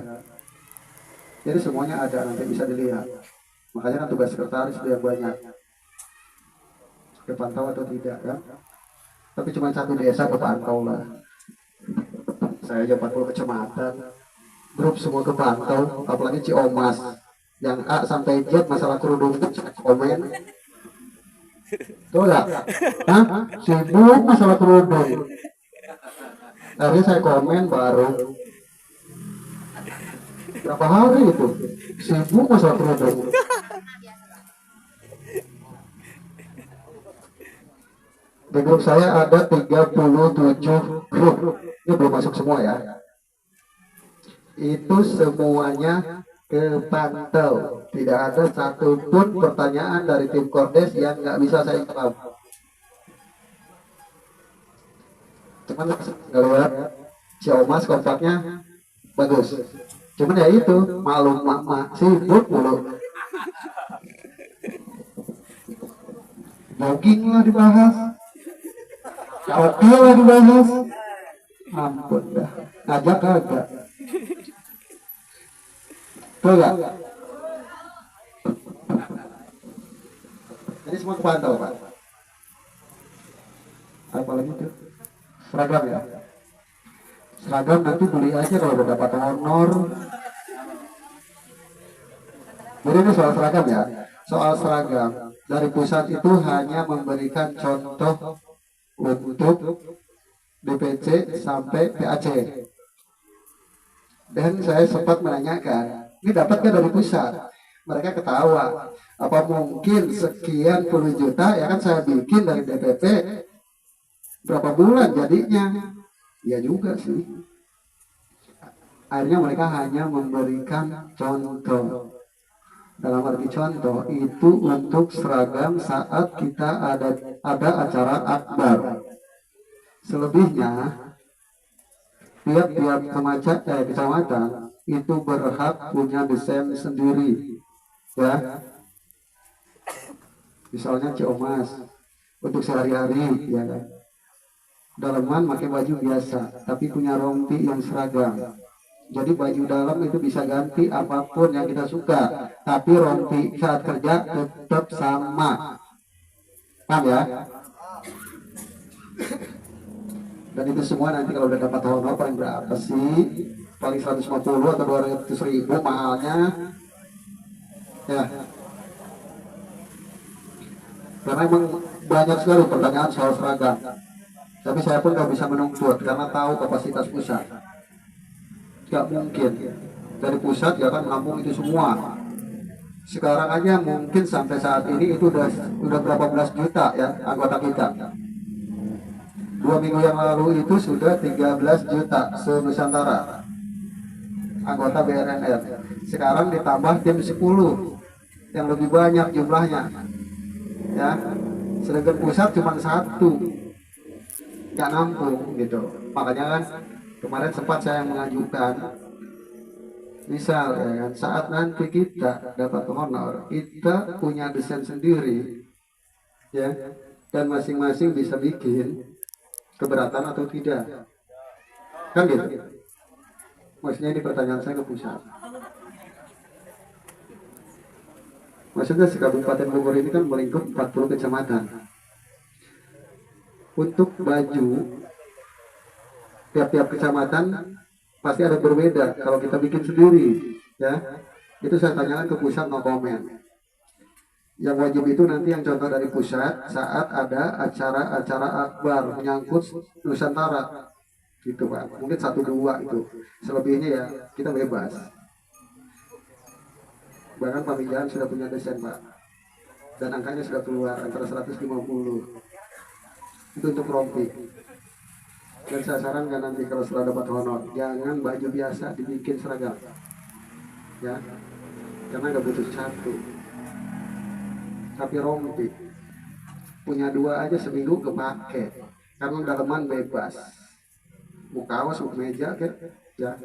Jadi semuanya ada, nanti bisa dilihat. Makanya kan tugas sekretaris itu yang banyak. Kepantau atau tidak kan? Tapi cuma satu desa kepantau lah. Saya aja 40 kecamatan. Grup semua kepantau, apalagi Ciomas. Yang A sampai Z masalah kerudung itu komen. Tuh enggak? Hah? Sibuk masalah kerudung. Akhirnya saya komen baru berapa hari itu sibuk masalah kerudung. Di grup saya ada 37 grup. Ini belum masuk semua ya. Itu semuanya kepantau. Tidak ada satupun pertanyaan dari tim Kordes yang nggak bisa saya jawab. Cuman nggak lihat Ciomas kompaknya bagus. Cuman ya itu malu mama sibuk mulu. Jogging lah dibahas, karaoke lah dibahas. Ampun dah, ngajak kagak. Tuh gak? Jadi semua kepantau Pak. Apalagi itu seragam ya. Seragam nanti beli aja kalau udah dapat honor. Jadi ini soal seragam ya. Soal seragam dari pusat itu hanya memberikan contoh untuk DPC sampai PAC. Dan saya sempat menanyakan, ini dapatkan dari pusat? Mereka ketawa. Apa mungkin sekian puluh juta ya kan saya bikin dari DPP berapa bulan jadinya? Ya juga sih. Akhirnya mereka hanya memberikan contoh. Dalam arti contoh itu untuk seragam saat kita ada acara akbar. Selebihnya tiap-tiap kecamatan itu berhak punya desain sendiri. Ya. Misalnya Ciomas untuk sehari-hari ya kan. Daleman pakai baju biasa tapi punya rompi yang seragam. Jadi baju dalam itu bisa ganti apapun yang kita suka, tapi rompi saat kerja tetap sama. Paham ya? Dan itu semua nanti kalau udah dapat honor paling berapa sih? Paling 150 atau 200.000 mahalnya. Ya. Karena emang banyak sekali pertanyaan soal seragam. Tapi saya pun nggak bisa menuntut karena tahu kapasitas pusat. Gak mungkin dari pusat ya kan menampung itu semua. Sekarang aja mungkin sampai saat ini itu udah berapa belas juta ya anggota kita. 2 minggu yang lalu itu sudah 13 juta se-Nusantara anggota BRNR. Sekarang ditambah tim 10 yang lebih banyak jumlahnya ya. Sedangkan pusat cuma 1 gak nampung gitu. Makanya kan kemarin sempat saya mengajukan, misal ya kan, saat nanti kita dapat honor, kita punya desain sendiri, ya, dan masing-masing bisa bikin, keberatan atau tidak, kan gitu. Maksudnya ini pertanyaan saya ke pusat. Maksudnya si Kabupaten Bogor ini kan melingkup 40 kecamatan. untuk baju tiap-tiap kecamatan pasti ada berbeda kalau kita bikin sendiri, ya. Itu saya tanyakan ke pusat, no komen. Yang wajib itu nanti yang contoh dari pusat saat ada acara-acara akbar menyangkut Nusantara, gitu Pak. Mungkin 1-2 itu, selebihnya ya kita bebas. Bahkan Pamijahan sudah punya desain Pak, dan angkanya sudah keluar antara 150. Itu untuk rompi. Dan saya sarankan nanti kalau setelah dapat honor, jangan baju biasa dibikin seragam, ya, karena nggak butuh satu, tapi rompi punya 2 aja seminggu kepake, karena daleman bebas, mau kaos mau meja kan, ya,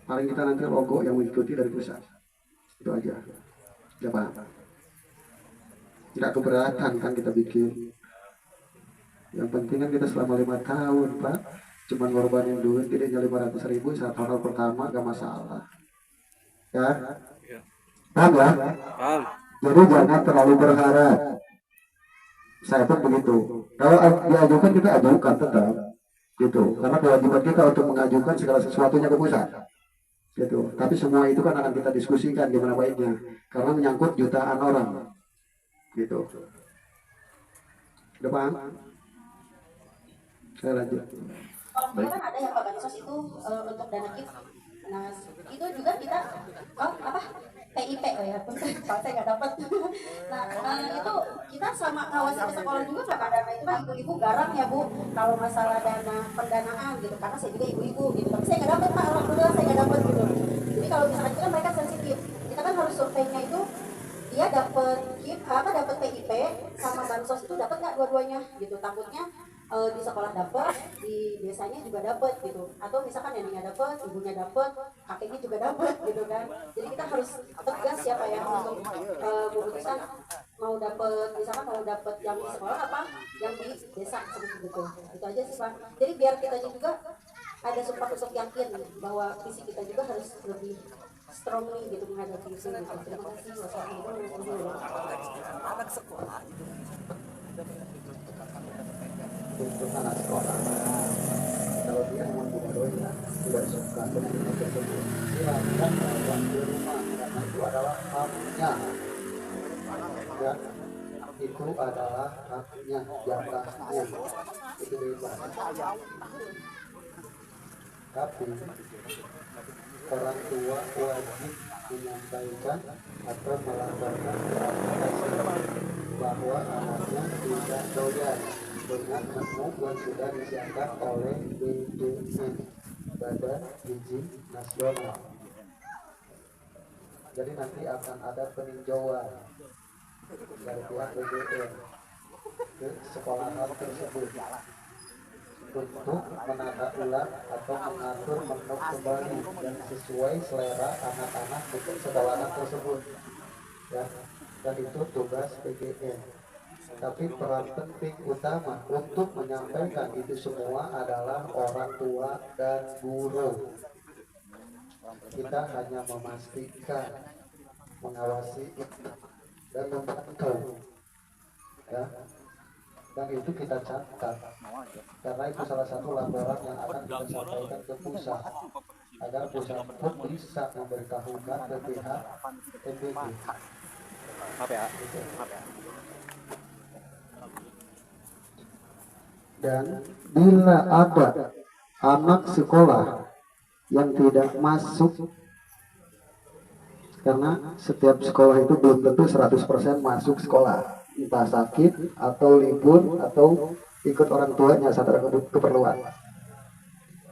paling kita nanti logo yang mengikuti dari pusat, itu aja, ya Pak. Nggak keberatan kan kita bikin. Yang penting kan kita selama 5 tahun Pak, cuma ngorbanin duit gedenya 500.000 saat honor pertama, gak masalah, ya. Paham ya? Paham. Jadi jangan terlalu berharap. Saya pun begitu. Kalau diajukan kita ajukan tetap, gitu. Karena kewajiban kita untuk mengajukan segala sesuatunya ke pusat, gitu. Tapi semua itu kan akan kita diskusikan gimana baiknya, karena menyangkut jutaan orang, gitu. Udah paham? Saya lanjut. Kalau kan ada yang Pak bansos itu untuk dana KIF. Nah itu juga kita PIP ya, kalau saya nggak dapat. Nah itu kita sama ngawasin ke sekolah juga nggak ada dana itu kan ibu-ibu garang ya Bu kalau masalah dana pendanaan gitu, karena saya juga ibu-ibu gitu. Tapi saya nggak dapat Pak, alhamdulillah saya nggak dapat gitu. Jadi kalau misalkan itu kan mereka sensitif, kita kan harus surveinya itu dia dapat KIF dapat PIP sama bansos itu dapat nggak dua-duanya gitu. Takutnya di sekolah dapat, di desanya juga dapat gitu, atau misalkan neneknya dapat, ibunya dapat, kakeknya juga dapat gitu kan. Jadi kita harus tegas siapa yang untuk memutuskan mau dapat, misalkan mau dapat yang di sekolah apa yang di desa seperti itu. Itu aja sih Pak. Jadi biar kita juga ada support untuk yakin bahwa visi kita juga harus lebih strongly gitu menghadapi itu. Terima kasih. Wassalamualaikum warahmatullahi wabarakatuh. Untuk anak sekolah, kalau dia mau bodohnya tidak suka dengan itu tersebut, silakan bawa di rumah, karena itu adalah haknya, ya, itu adalah haknya, jatahnya, itu bebas. Tapi orang tua wajib menyampaikan atau melaporkan bahwa anaknya tidak doyan dengan menu yang sudah disiapkan oleh BGN, Badan Gizi Nasional. Jadi nanti akan ada peninjauan dari pihak BGN ke sekolahan tersebut untuk menata ulang atau mengatur menu kembali yang sesuai selera anak-anak untuk sekolahan tersebut, ya. Dan itu tugas BGN. Tapi peran penting utama untuk menyampaikan itu semua adalah orang tua dan guru. Kita hanya memastikan, mengawasi dan membantu, ya. Dan itu kita catat, karena itu salah satu laporan yang akan kita sampaikan ke pusat, agar pusat pun bisa memberitahukan ke pihak MPG. Dan bila ada anak sekolah yang tidak masuk, karena setiap sekolah itu belum tentu 100% masuk sekolah, entah sakit atau libur atau ikut orang tuanya saat ada keperluan.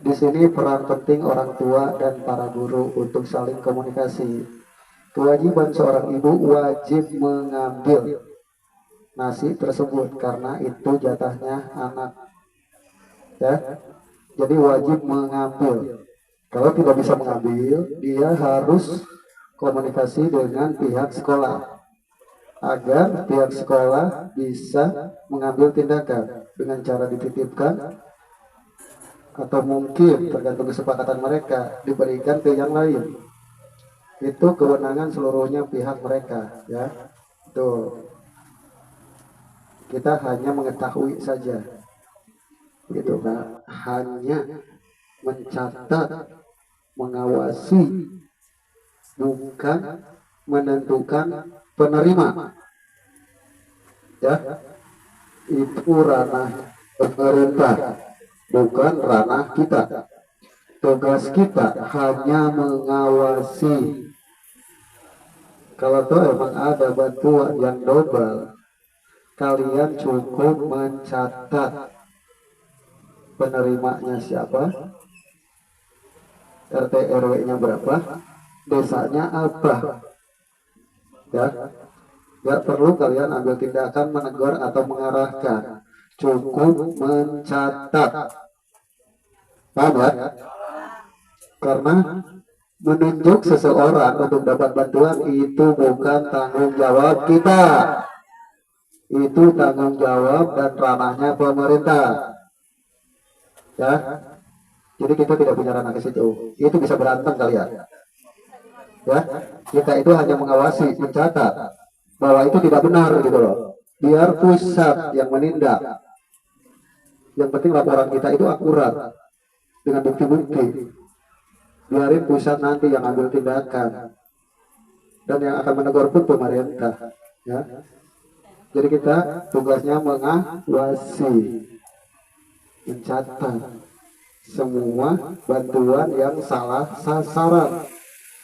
Di sini peran penting orang tua dan para guru untuk saling komunikasi. Kewajiban seorang ibu wajib mengambil nasi tersebut karena itu jatahnya anak, ya. Jadi wajib mengambil. Kalau tidak bisa mengambil, dia harus komunikasi dengan pihak sekolah agar pihak sekolah bisa mengambil tindakan dengan cara dititipkan atau mungkin tergantung kesepakatan mereka diberikan ke yang lain. Itu kewenangan seluruhnya pihak mereka, ya. Tuh. Kita hanya mengetahui saja, gitu kan, hanya mencatat, mengawasi, bukan menentukan penerima. Ya, itu ranah pemerintah, bukan ranah kita. Tugas kita hanya mengawasi. Kalau tuh emang ada bantuan yang double, kalian cukup mencatat penerimanya siapa, RT RW-nya berapa, desanya apa. Ya, nggak perlu kalian ambil tindakan menegur atau mengarahkan, cukup mencatat. Paham ya? Karena menunjuk seseorang untuk dapat bantuan itu bukan tanggung jawab kita, itu tanggung jawab dan ranahnya pemerintah. Ya, jadi kita tidak punya ranah ke situ. Itu bisa berantem kalian. Ya, kita itu hanya mengawasi, mencatat bahwa itu tidak benar gitu loh. Biar pusat yang menindak. Yang penting laporan kita itu akurat dengan bukti-bukti. Biarin pusat nanti yang ambil tindakan, dan yang akan menegur pun pemerintah. Ya, jadi kita tugasnya mengawasi, mencatat semua bantuan yang salah sasaran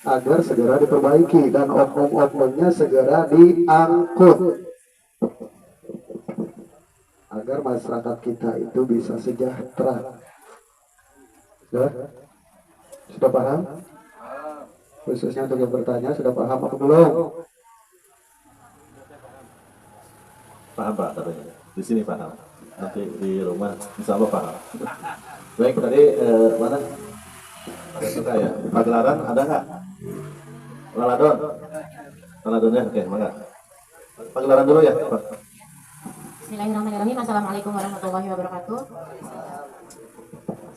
agar segera diperbaiki dan oknum-oknumnya segera diangkut agar masyarakat kita itu bisa sejahtera. Ya? Sudah paham? Khususnya untuk yang bertanya, sudah paham apa belum? Paham Pak katanya. Di sini paham. Nanti di rumah insya Allah paham. Baik, tadi mana? Ada suka ya? Pagelaran ada nggak? Laladon? Laladonnya, oke, mangga. Pagelaran dulu ya Pak. Bismillahirrahmanirrahim. Assalamualaikum warahmatullahi wabarakatuh.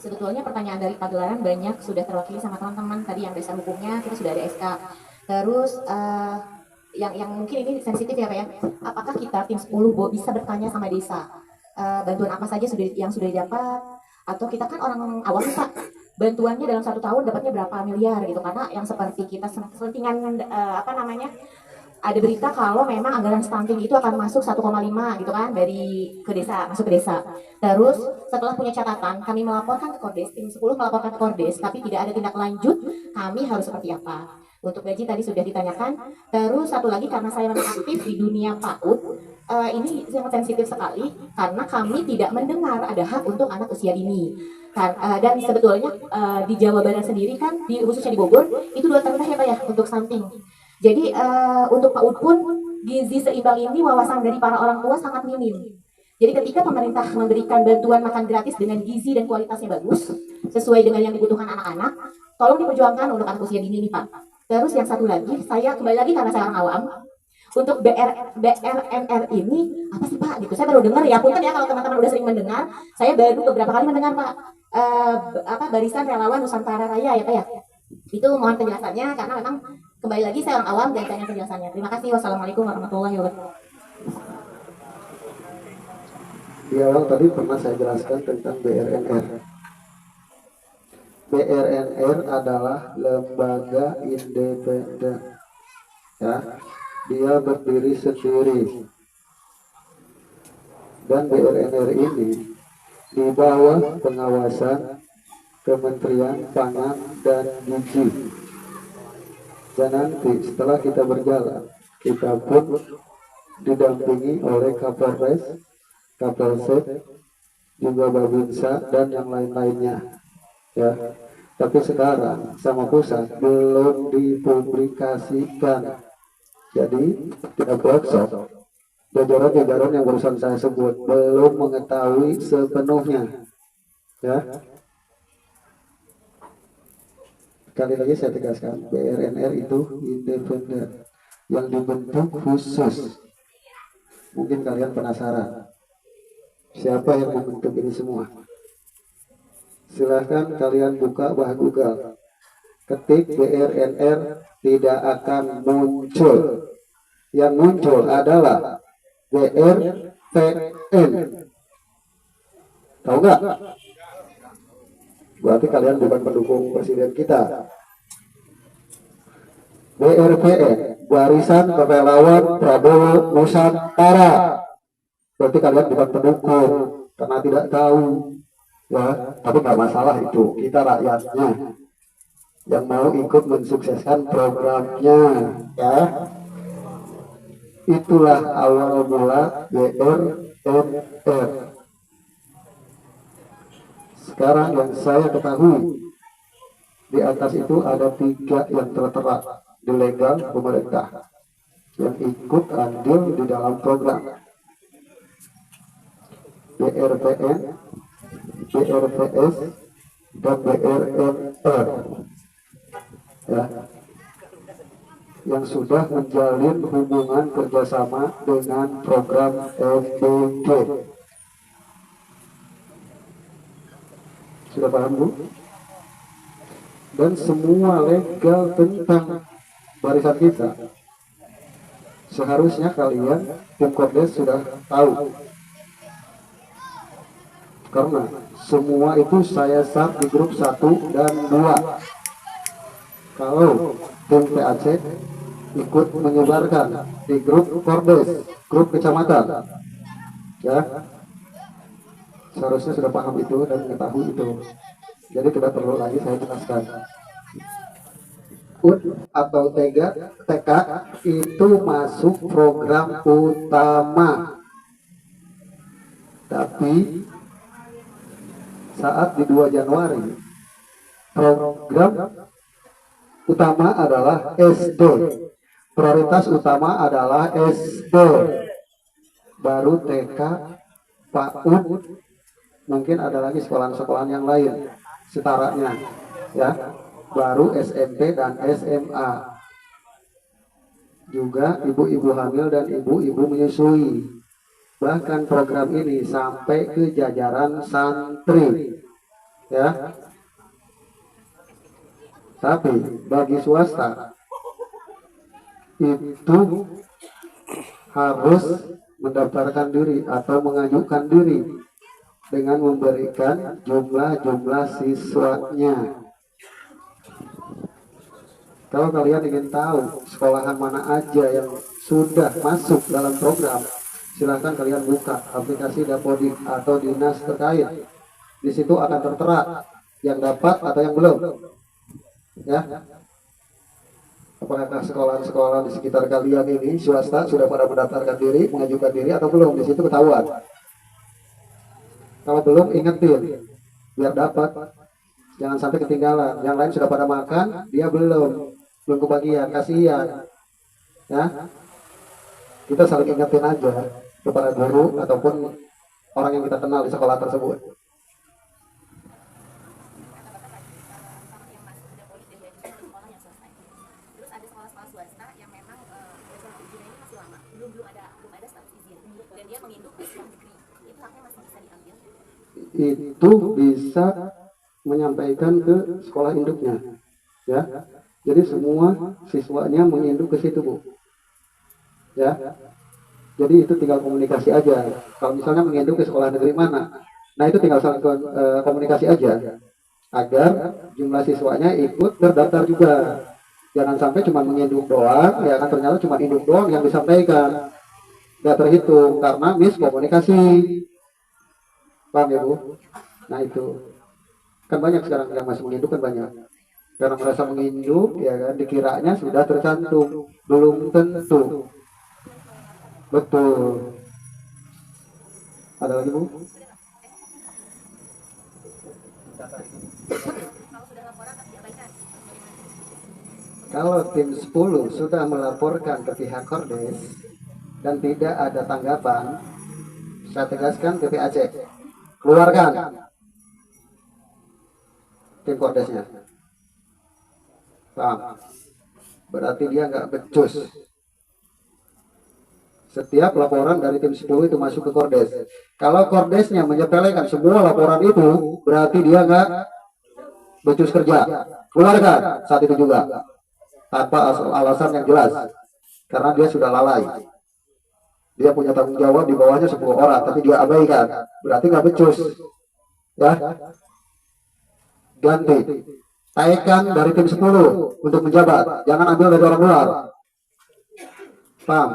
Sebetulnya pertanyaan dari pagelaran banyak sudah terwakili sama teman-teman tadi yang dasar hukumnya kita sudah ada SK. Terus yang mungkin ini sensitif ya Pak ya. Apakah kita tim 10 bisa bertanya sama desa bantuan apa saja yang sudah didapat, atau kita kan orang awam Pak, bantuannya dalam 1 tahun dapatnya berapa miliar gitu, karena yang seperti kita selentingan ada berita kalau memang anggaran stunting itu akan masuk 1,5 gitu kan dari ke desa, masuk ke desa. Terus setelah punya catatan, kami melaporkan ke Kordes, tim 10 melaporkan ke Kordes, tapi tidak ada tindak lanjut, kami harus seperti apa? Untuk gaji tadi sudah ditanyakan. Terus satu lagi, karena saya memang aktif di dunia PAUD, ini sangat sensitif sekali karena kami tidak mendengar ada hak untuk anak usia dini. Dan sebetulnya di Jawa Barat sendiri kan, khususnya di Bogor, itu 2 terendah ya Pak ya untuk stunting. Jadi untuk PAUD pun gizi seimbang ini wawasan dari para orang tua sangat minim. Jadi ketika pemerintah memberikan bantuan makan gratis dengan gizi dan kualitasnya bagus, sesuai dengan yang dibutuhkan anak-anak, tolong diperjuangkan untuk anak usia dini nih Pak. Terus yang satu lagi, saya kembali lagi karena saya orang awam, untuk BRNR ini apa sih Pak? Gitu. Saya baru dengar ya, punten ya kalau teman-teman udah sering mendengar, saya baru beberapa kali mendengar Pak. Barisan Relawan Nusantara Raya ya Pak ya. Itu mohon penjelasannya karena memang kembali lagi saya orang awam dan tanya penjelasannya. Terima kasih. Wassalamualaikum warahmatullahi wabarakatuh. Di awal tadi pernah saya jelaskan tentang BRNR. BRNR adalah lembaga independen. Ya, dia berdiri sendiri. Dan BRNR ini di bawah pengawasan Kementerian Pangan dan Gizi. Dan nanti setelah kita berjalan, kita pun didampingi oleh Kapolres, Kapolsek, juga Babinsa dan yang lain-lainnya. Ya, tapi sekarang sama pusat belum dipublikasikan, jadi tidak workshop. Jajaran-jajaran yang barusan saya sebut belum mengetahui sepenuhnya. Ya, sekali lagi saya tegaskan, BRNR itu independen yang dibentuk khusus. Mungkin kalian penasaran siapa yang membentuk ini semua. Silahkan kalian buka bah Google, ketik BRNR, tidak akan muncul. Yang muncul adalah BRPN. Tahu nggak? Berarti kalian bukan pendukung presiden kita. BRPN, Barisan Relawan Prabowo Nusantara. Berarti kalian bukan pendukung karena tidak tahu, ya. Tapi nggak masalah itu. Kita rakyatnya yang mau ikut mensukseskan programnya, ya. Itulah awal mula BRNR. Sekarang yang saya ketahui, di atas itu ada 3 yang tertera di legal pemerintah yang ikut andil di dalam program BRPN, BRPS, dan BRNR, ya, yang sudah menjalin hubungan kerjasama dengan program FBG. Sudah paham, Bu? Dan semua legal tentang barisan kita. Seharusnya kalian tim Kordes sudah tahu. Karena semua itu saya share di grup 1 dan 2. Kalau tim PAC ikut menyebarkan di grup Kordes, grup kecamatan, ya, seharusnya sudah paham itu dan mengetahui itu. Jadi tidak perlu lagi saya jelaskan. UD atau TK itu masuk program utama. Tapi saat di 2 Januari program utama adalah SD. Prioritas utama adalah SD. Baru TK, PAUD, mungkin ada lagi sekolahan-sekolahan yang lain setaranya, ya. Baru SMP dan SMA. Juga ibu-ibu hamil dan ibu-ibu menyusui. Bahkan program ini sampai ke jajaran santri, ya. Tapi bagi swasta itu harus mendaftarkan diri atau mengajukan diri dengan memberikan jumlah siswanya. Kalau kalian ingin tahu sekolahan mana aja yang sudah masuk dalam program, silahkan kalian buka aplikasi Dapodik atau dinas terkait. Di situ akan tertera yang dapat atau yang belum, ya. Apakah sekolah-sekolah di sekitar kalian ini swasta sudah pada mendaftarkan diri, mengajukan diri atau belum? Di situ ketahuan. Kalau belum, ingetin biar dapat, jangan sampai ketinggalan. Yang lain sudah pada makan, dia belum kebagian, kasihan, ya. Kita saling ingetin aja kepada guru ataupun orang yang kita kenal di sekolah tersebut. Itu bisa menyampaikan ke sekolah induknya, ya. Jadi semua siswanya menginduk ke situ, Bu, ya. Jadi itu tinggal komunikasi aja. Kalau misalnya menginduk ke sekolah negeri mana, nah itu tinggal saling komunikasi aja agar jumlah siswanya ikut terdaftar juga. Jangan sampai cuma menginduk doang, ya kan, ternyata cuma induk doang yang disampaikan, nggak terhitung karena miskomunikasi. Paham ya, Bu? Nah itu kan banyak sekarang yang masih menginduk, kan banyak karena merasa menginduk, ya kan, dikiranya sudah tercantum, belum tentu. Betul. Ada lagi, Bu? Kalau tim 10 sudah melaporkan ke pihak Kordes dan tidak ada tanggapan, saya tegaskan ke PAC, keluarkan tim Kordesnya. Paham? Berarti dia nggak becus. Setiap laporan dari tim 10 itu masuk ke Kordes. Kalau Kordesnya menyepelekan semua laporan itu, berarti dia nggak becus kerja. Keluarkan saat itu juga, tanpa alasan yang jelas, karena dia sudah lalai. Dia punya tanggung jawab di bawahnya 10 orang, tapi dia abaikan, berarti nggak becus. Ya, ganti. Taikkan dari tim 10 untuk menjabat. Jangan ambil dari orang luar. Paham?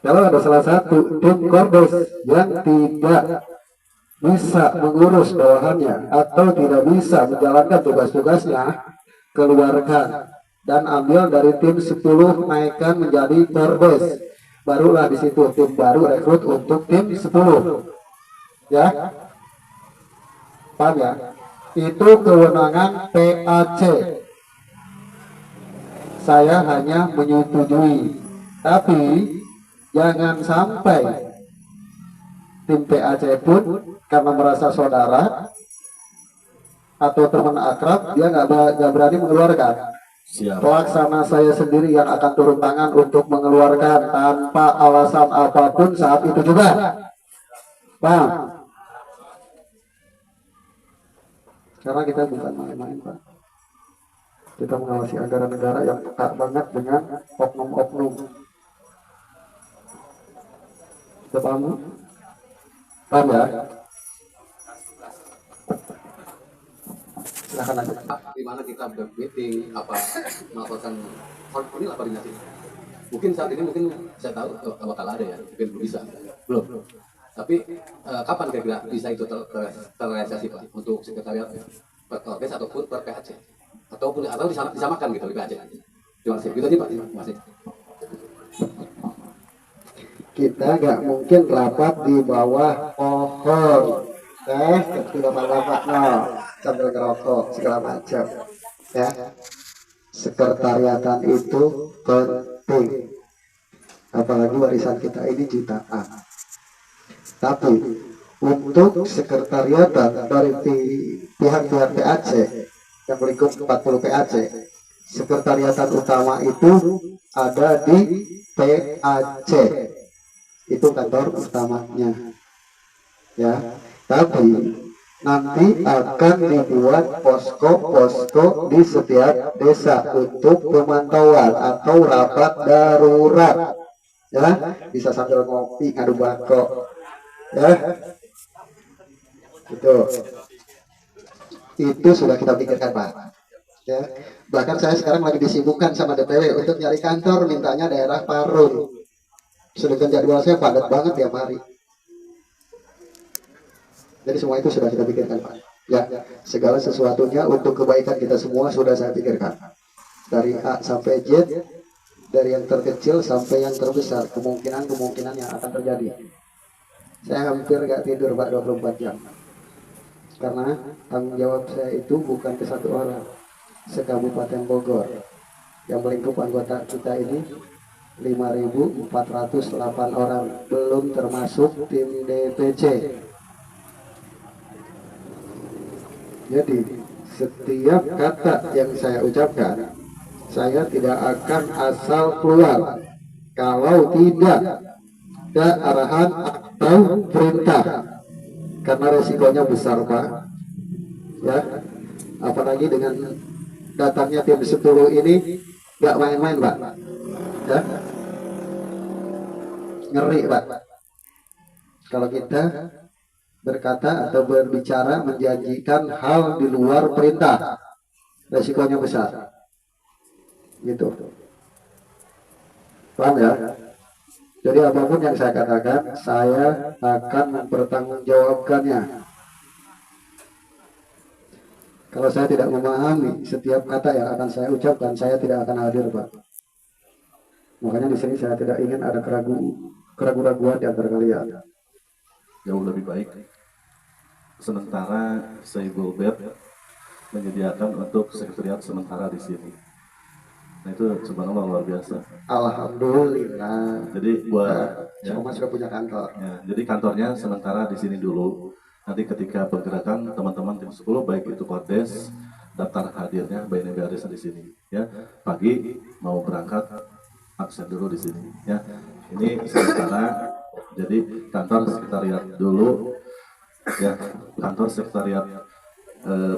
Kalau ada salah satu tim kordes yang tidak bisa mengurus bawahannya atau tidak bisa menjalankan tugas-tugasnya, keluarkan dan ambil dari tim 10 naikkan menjadi kordes. Barulah di situ tim baru rekrut untuk tim 10. Ya, paham ya? Itu kewenangan PAC. Saya hanya menyetujui, tapi jangan sampai tim PAC pun karena merasa saudara atau teman akrab, dia nggak berani mengeluarkan. Pelaksana saya sendiri yang akan turun tangan untuk mengeluarkan tanpa alasan apapun saat itu juga. Paham? Karena kita bukan main-main, Pak. Kita mengawasi anggaran negara yang peka banget dengan oknum-oknum. Paham? Paham ya? Silahkan aja. Di mana kita meeting apa melaporkan ini lah koordinasi. Mungkin saat ini mungkin saya tahu bakal ada ya, mungkin belum bisa, belum. Tapi kapan kira-kira bisa itu terrealisasi Pak untuk sekretariat per Kordes ataupun per PAC atau disamakan gitu di PAC? Terima kasih. Gitu aja Pak. Terima kasih. Kita nggak mungkin rapat di bawah pohon, tidak rapat sambil ngerokok segala macam, ya. Sekretariatan itu penting, apalagi warisan kita ini jutaan. Tapi untuk sekretariatan dari pihak-pihak PAC yang melingkup 40 PAC, sekretariatan utama itu ada di PAC. Itu kantor utamanya, ya. Tapi nanti akan dibuat posko-posko di setiap desa untuk pemantauan atau rapat darurat, ya. Bisa sambil ngopi ngadu bako, ya. Itu sudah kita pikirkan, Pak, ya. Bahkan saya sekarang lagi disibukkan sama DPW untuk nyari kantor, mintanya daerah Parung. Sedangkan jadwal saya padat banget tiap hari. Jadi semua itu sudah kita pikirkan, Pak. Ya, segala sesuatunya untuk kebaikan kita semua sudah saya pikirkan. Dari A sampai Z, dari yang terkecil sampai yang terbesar, kemungkinan yang akan terjadi. Saya hampir gak tidur, Pak, 24 jam. Karena tanggung jawab saya itu bukan ke satu orang, se-Kabupaten Bogor. Yang melingkup anggota kita ini 5.408 orang, belum termasuk tim DPC. Jadi setiap kata yang saya ucapkan, saya tidak akan asal keluar kalau tidak ada arahan atau perintah, karena resikonya besar, Pak, ya. Apalagi dengan datangnya tim 10 ini gak main-main, Pak, ya. Ngeri, Pak, kalau kita berkata atau berbicara menjanjikan hal di luar perintah, resikonya besar, gitu. Paham ya? Jadi apapun yang saya katakan, saya akan mempertanggungjawabkannya. Kalau saya tidak memahami setiap kata yang akan saya ucapkan, saya tidak akan hadir, Pak. Makanya di sini saya tidak ingin ada keraguan di antara kalian. Jauh lebih baik sementara Saibul Bed menyediakan untuk sekretariat sementara di sini. Nah itu sebenarnya luar biasa. Alhamdulillah. Jadi buat semua sudah punya kantor. Ya, jadi kantornya sementara di sini dulu. Nanti ketika pergerakan teman-teman tim 10 baik itu Kordes, daftar hadirnya BNB Arisan di sini. Ya, pagi mau berangkat absen dulu di sini. Ya, ini sementara. Jadi kantor sekretariat dulu. Ya, kantor sekretariat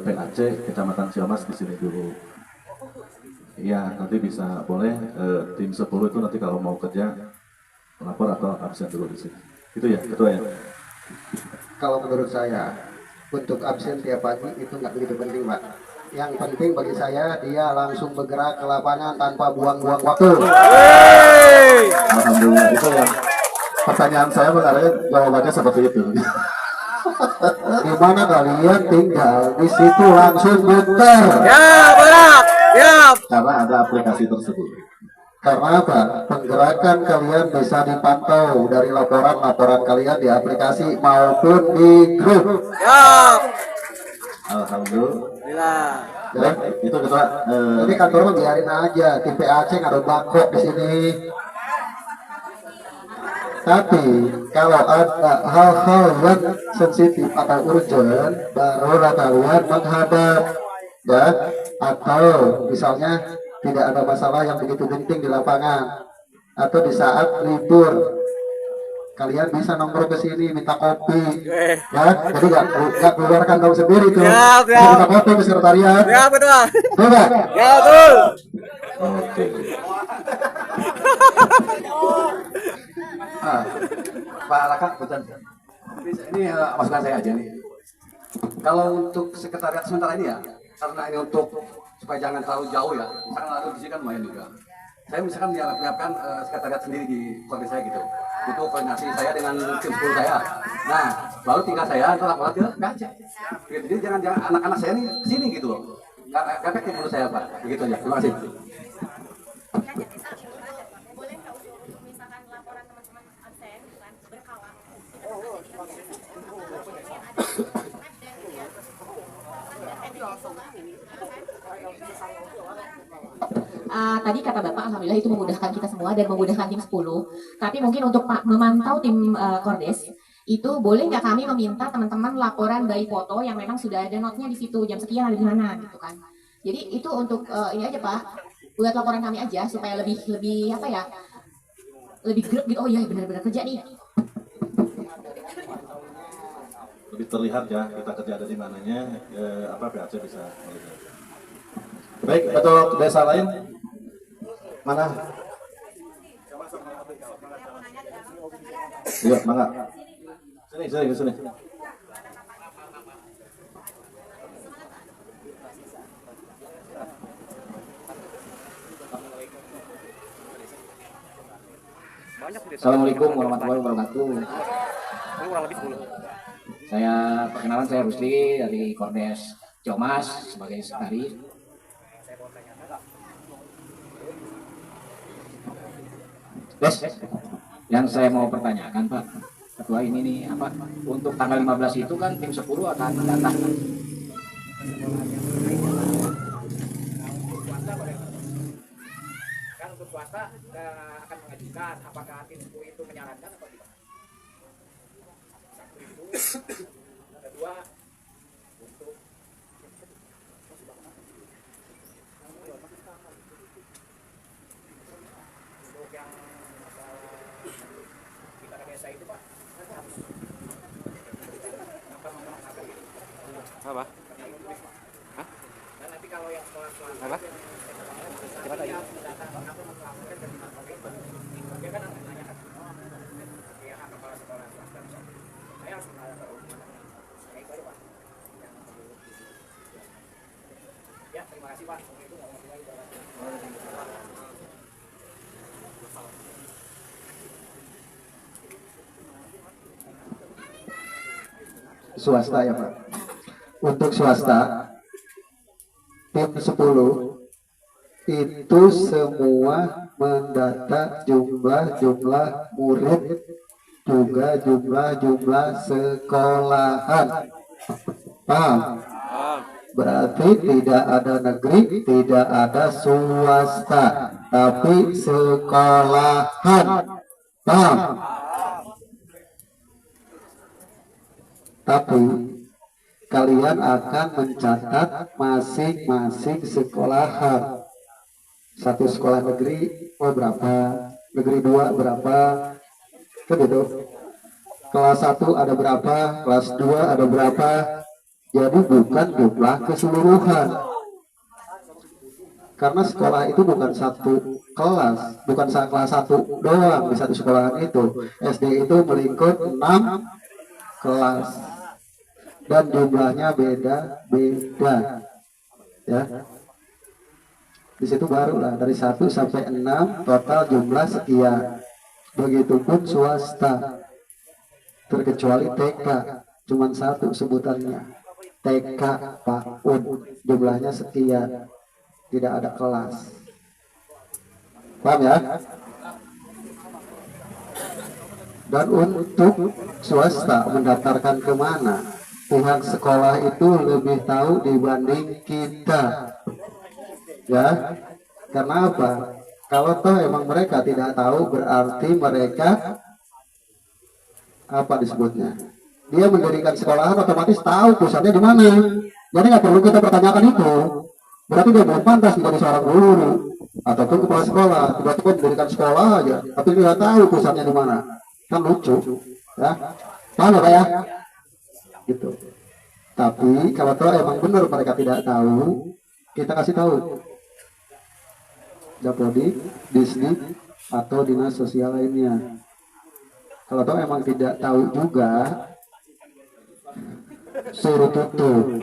PAC Kecamatan Ciamas di sini dulu. Ya, nanti bisa boleh tim 10 itu nanti kalau mau kerja melapor atau absen dulu di sini. Itu ya, ketua ya. Kalau menurut saya, untuk absen tiap pagi itu nggak begitu penting, Pak. Yang penting bagi saya, dia langsung bergerak ke lapangan tanpa buang-buang waktu. Alhamdulillah, itu yang pertanyaan saya sebenarnya jawabannya seperti itu. Di mana kalian tinggal, di situ langsung muter. Karena ada aplikasi tersebut. Karena apa? Pergerakan kalian bisa dipantau dari laporan-laporan kalian di aplikasi maupun di grup. Alhamdulillah. Ya, itu ketua. Jadi kantor mah biarin aja, tim PAC ada bangkok di sini. Tapi kalau ada hal-hal yang sensitif atau urgent, barulah kalian menghadap, ya. Atau misalnya tidak ada masalah yang begitu penting di lapangan, atau di saat libur, kalian bisa nongkrong ke sini minta kopi, ya. Jadi nggak keluarkan kamu sendiri tuh. Minta kopi ke sekretariat. Ya betul. Betul. Ya betul. Oke. Pak Raka, betul. Ini masukan saya aja nih. Kalau untuk sekretariat sementara ini ya, karena ini untuk supaya jangan terlalu jauh ya, misalkan lalu di sini kan lumayan juga. Saya misalkan menyiapkan sekretariat sendiri di kode saya gitu, untuk koordinasi saya dengan tim 10 saya. Nah, baru tinggal saya antar laporan ke PAC. Jadi jangan anak-anak saya nih kesini gitu loh. Nggak efektif menurut saya Pak. Begitu aja. Terima kasih. Tadi kata Bapak, alhamdulillah itu memudahkan kita semua dan memudahkan tim 10. Tapi mungkin untuk Pak memantau tim Kordes, itu boleh nggak kami meminta teman-teman laporan by foto yang memang sudah ada notnya di situ, jam sekian ada di mana gitu kan. Jadi itu untuk ini aja Pak, buat laporan kami aja supaya lebih apa ya, lebih grup gitu. Oh iya benar-benar kerja nih. Lebih terlihat ya kita kerja ada di mananya, PAC bisa melihat. Baik, untuk desa lain mana? Iya, mangga. Sini. Assalamualaikum warahmatullahi wabarakatuh. Perkenalan saya Rusli dari Kordes Jomas sebagai sekretaris. Yang saya mau pertanyakan Pak Ketua ini nih apa untuk tanggal 15 itu kan tim 10 akan datang. Kan untuk swasta akan mengajukan apakah tim 10 itu menyarankan atau tidak. Satu itu, kedua untuk yang kita biasa itu Pak apa? Hah? Dan nanti kalau yang sekolah apa? Coba tanya. Dia kan menanyakan. Dia kepala sekolah swasta. Saya harus menanyakan. Baik baru Pak. Ya terima kasih Pak. Itu nggak mau lagi. Swasta ya Pak. Untuk swasta tim 10 itu semua mendata jumlah murid juga jumlah sekolahan. Paham? Berarti tidak ada negeri, tidak ada swasta, tapi sekolahan. Paham? Tapi kalian akan mencatat masing-masing sekolahan. Satu sekolah negeri berapa, negeri 2 berapa, begitu. Kelas 1 ada berapa, kelas 2 ada berapa. Jadi bukan jumlah keseluruhan. Karena sekolah itu bukan satu kelas, bukan kelas 1 doang di satu sekolahan itu. SD itu melingkup 6 kelas dan jumlahnya beda-beda, ya. Di situ barulah dari 1 sampai 6 total jumlah sekian. Begitupun swasta, terkecuali TK, cuman 1 sebutannya, TK PAUD, jumlahnya sekian, tidak ada kelas. Paham ya? Dan untuk swasta mendaftarkan kemana, pihak sekolah itu lebih tahu dibanding kita, ya. Karena apa? Kalau toh emang mereka tidak tahu, berarti mereka apa disebutnya? Dia mendirikan sekolahan otomatis tahu pusatnya di mana. Jadi nggak perlu kita pertanyakan itu. Berarti dia belum pantas menjadi seorang guru ataupun kepala sekolah. Tiba-tiba mendirikan sekolah aja, tapi dia tahu pusatnya di mana. Kan lucu, ya? Paham ya? Gitu. Tapi kalau toh emang benar mereka tidak tahu, kita kasih tahu. Dapodik, Disdik, atau dinas sosial lainnya. Kalau tahu emang tidak tahu juga, suruh tutup,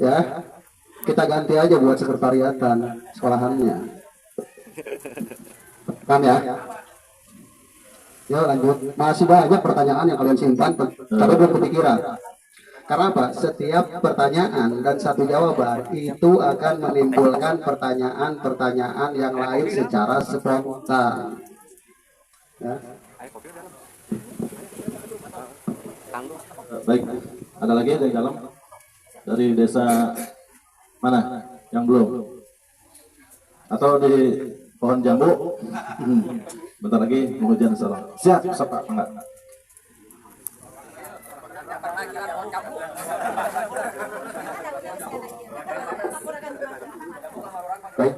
ya. Kita ganti aja buat sekretariatan sekolahannya. Paham ya? Ya lanjut. Masih banyak pertanyaan yang kalian simpan, tapi belum kepikiran. Karena apa? Setiap pertanyaan dan satu jawaban itu akan menimbulkan pertanyaan-pertanyaan yang lain secara spontan. Ya. Baik, ada lagi dari dalam? Dari desa mana? Yang belum? Atau di pohon jambu? Bentar lagi pengujian salam. Siap, Pak. Enggak. Baik,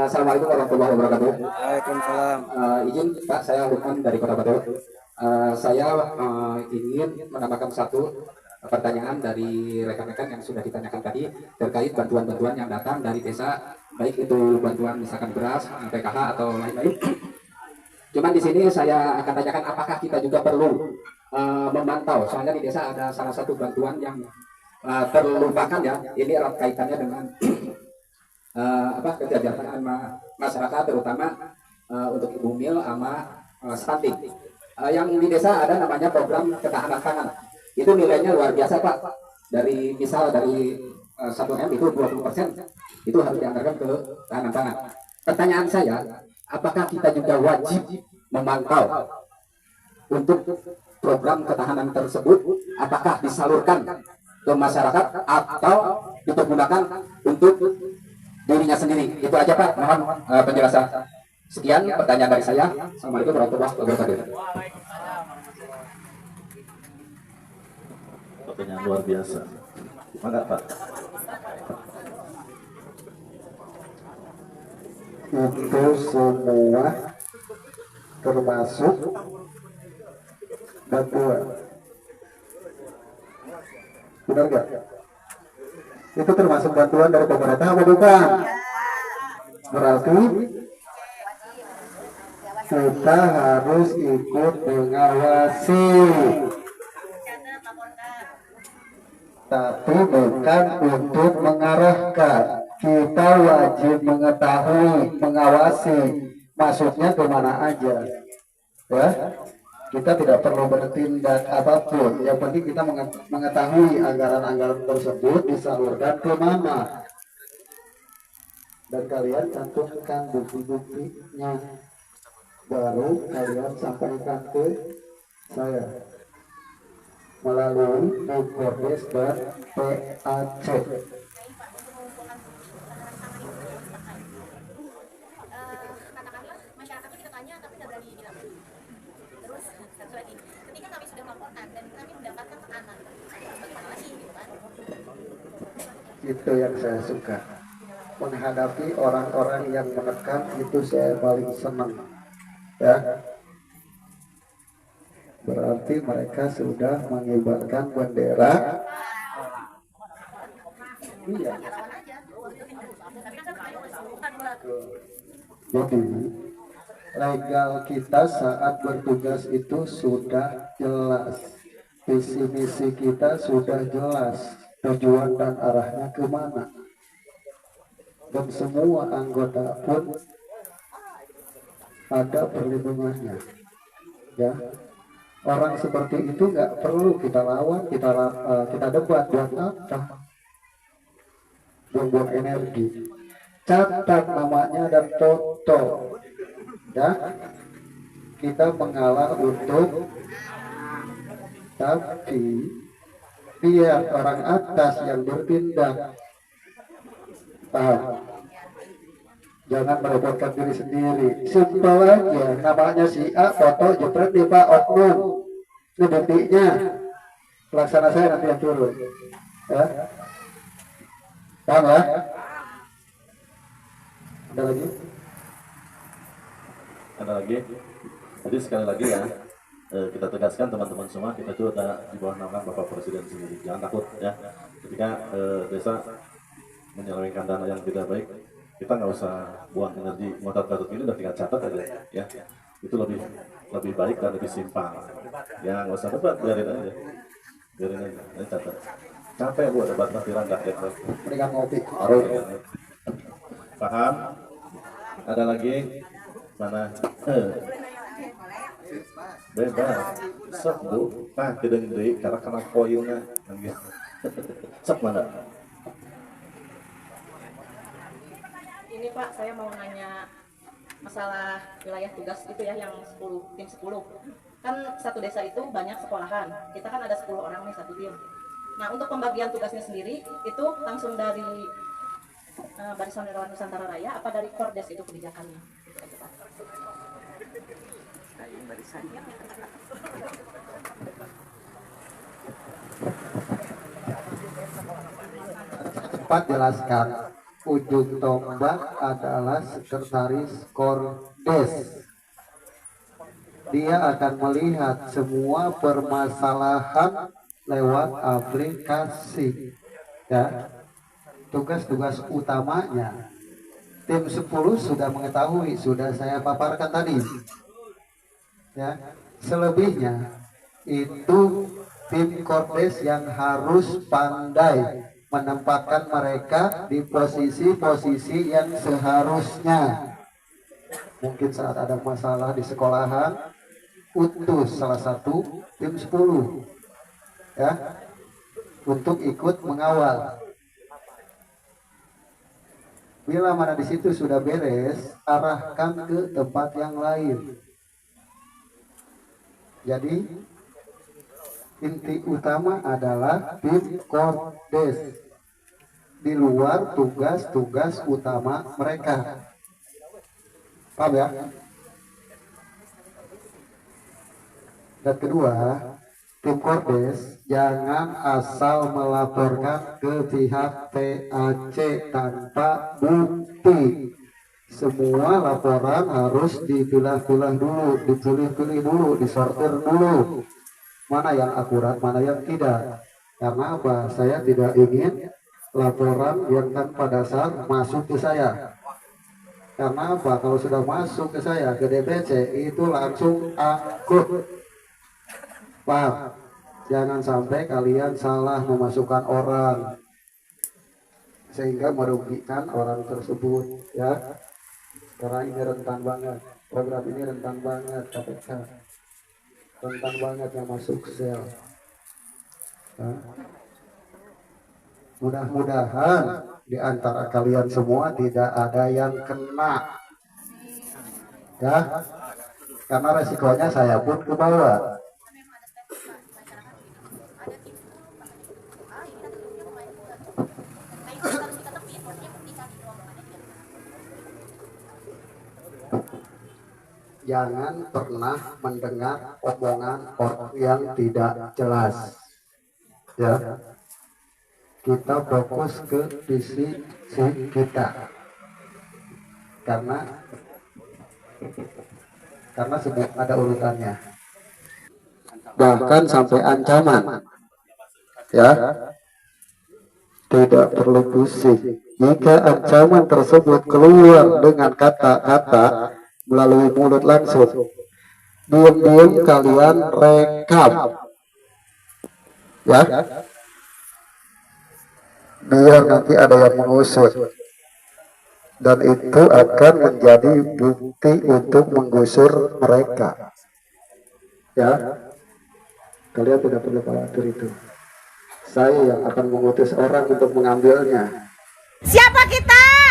assalamualaikum warahmatullahi wabarakatuh. Waalaikumsalam. Izin Pak, saya Lukman dari Kota Batu. Saya ingin menambahkan satu pertanyaan dari rekan-rekan yang sudah ditanyakan tadi terkait bantuan-bantuan yang datang dari desa, baik itu bantuan misalkan beras, PKH atau lain-lain. Cuman di sini saya akan tanyakan apakah kita juga perlu memantau, soalnya di desa ada salah satu bantuan yang terlupakan ya. Ini erat kaitannya dengan kesejahteraan masyarakat, terutama untuk ibu hamil sama stunting. Yang di desa ada namanya program ketahanan pangan. Itu nilainya luar biasa Pak. Dari misal dari 1M itu 20%, itu harus dianggarkan ke ketahanan pangan. Pertanyaan saya, apakah kita juga wajib memantau untuk program ketahanan tersebut, apakah disalurkan ke masyarakat atau dipergunakan untuk dirinya sendiri? Itu aja Pak, mohon penjelasan. Sekian pertanyaan dari saya. Assalamualaikum warahmatullahi wabarakatuh. Pertanyaan luar biasa. Mangga Pak. Itu semua termasuk bantuan. Benar nggak? Itu termasuk bantuan dari pemerintah apa bukan? Berarti kita harus ikut mengawasi, tapi bukan untuk mengarahkan. Kita wajib mengetahui, mengawasi, maksudnya kemana aja, ya. Kita tidak perlu bertindak apapun, yang penting kita mengetahui anggaran-anggaran tersebut disalurkan kemana, dan kalian cantumkan bukti-buktinya, baru kalian sampaikan ke saya melalui Infordes dan PAC. Itu yang saya suka, menghadapi orang-orang yang menekan, itu saya paling senang, ya. Berarti mereka sudah mengibarkan bendera. Iya. Jadi legal kita saat bertugas itu sudah jelas. visi misi kita sudah jelas, tujuan dan arahnya kemana, dan semua anggota pun ada perlindungannya. Ya, orang seperti itu nggak perlu kita lawan, kita debat. Buat apa? Buang-buang energi. Catat namanya dan foto. Ya, kita mengalah untuk, tapi biar orang atas yang bertindak. Paham? Jangan merepotkan diri sendiri. Simpel aja, namanya si A, foto jepret di Pak Oknum. Ini buktinya. Pelaksana saya nanti yang turun. Ya. Paham ya? Ada lagi? Ada lagi? Jadi sekali lagi ya, kita tegaskan teman-teman semua, kita juga ada di bawah naungan Bapak Presiden sendiri. Jangan takut ya, ketika desa menyelewengkan dana yang tidak baik, kita nggak usah buang energi ngotot garut ini, udah tinggal catat aja ya. Itu lebih baik dan lebih simpel. Ya nggak usah debat, biarin aja, nanti catat. Capek bu debat nanti randah ya. Berikan ngopi. Paham? Ada lagi? Mana? Bebas. Sok bu, kedeng deui karena kena koilnya. Sok mana? Ini Pak, saya mau nanya masalah wilayah tugas itu ya, yang 10, tim 10. Kan satu desa itu banyak sekolahan. Kita kan ada 10 orang nih satu tim. Nah, untuk pembagian tugasnya sendiri itu langsung dari Barisan Relawan Nusantara Raya apa dari Kordes itu kebijakannya? Cepat jelaskan. Ujung tombak adalah sekretaris Kordes. Dia akan melihat semua permasalahan lewat aplikasi. Ya. Tugas-tugas utamanya tim 10 sudah mengetahui, sudah saya paparkan tadi. Ya. Selebihnya itu tim Kordes yang harus pandai menempatkan mereka di posisi-posisi yang seharusnya. Mungkin saat ada masalah di sekolahan, utus salah satu tim 10 ya untuk ikut mengawal. Bila mana di situ sudah beres, arahkan ke tempat yang lain. Jadi inti utama adalah tim Kordes di luar tugas-tugas utama mereka. Paham ya? Dan kedua, tim Kordes jangan asal melaporkan ke pihak PAC tanpa bukti. Semua laporan harus dipilah-pilah dulu, dipilih-pilih dulu, disortir dulu. Mana yang akurat, mana yang tidak. Karena apa? Saya tidak ingin laporan yang tanpa dasar masuk ke saya. Karena apa? Kalau sudah masuk ke saya, ke DPC, itu langsung akut. Paham? Jangan sampai kalian salah memasukkan orang sehingga merugikan orang tersebut, ya. Karena ini rentan banget, program ini rentan banget, KPK rentan banget yang masuk sel. Nah, mudah-mudahan di antara kalian semua tidak ada yang kena, ya, karena resikonya saya pun ke bawah. Jangan pernah mendengar omongan orang yang tidak jelas. Ya, kita fokus ke visi kita. Karena semua ada urutannya. Bahkan sampai ancaman. Ya, tidak perlu pusing. Jika ancaman tersebut keluar dengan kata-kata melalui mulut langsung, diam-diam kalian rekam ya, biar nanti ada yang mengusut, dan itu akan menjadi bukti untuk menggusur mereka. Ya, kalian tidak perlu khawatir itu. Saya yang akan mengutus orang untuk mengambilnya. Siapa kita?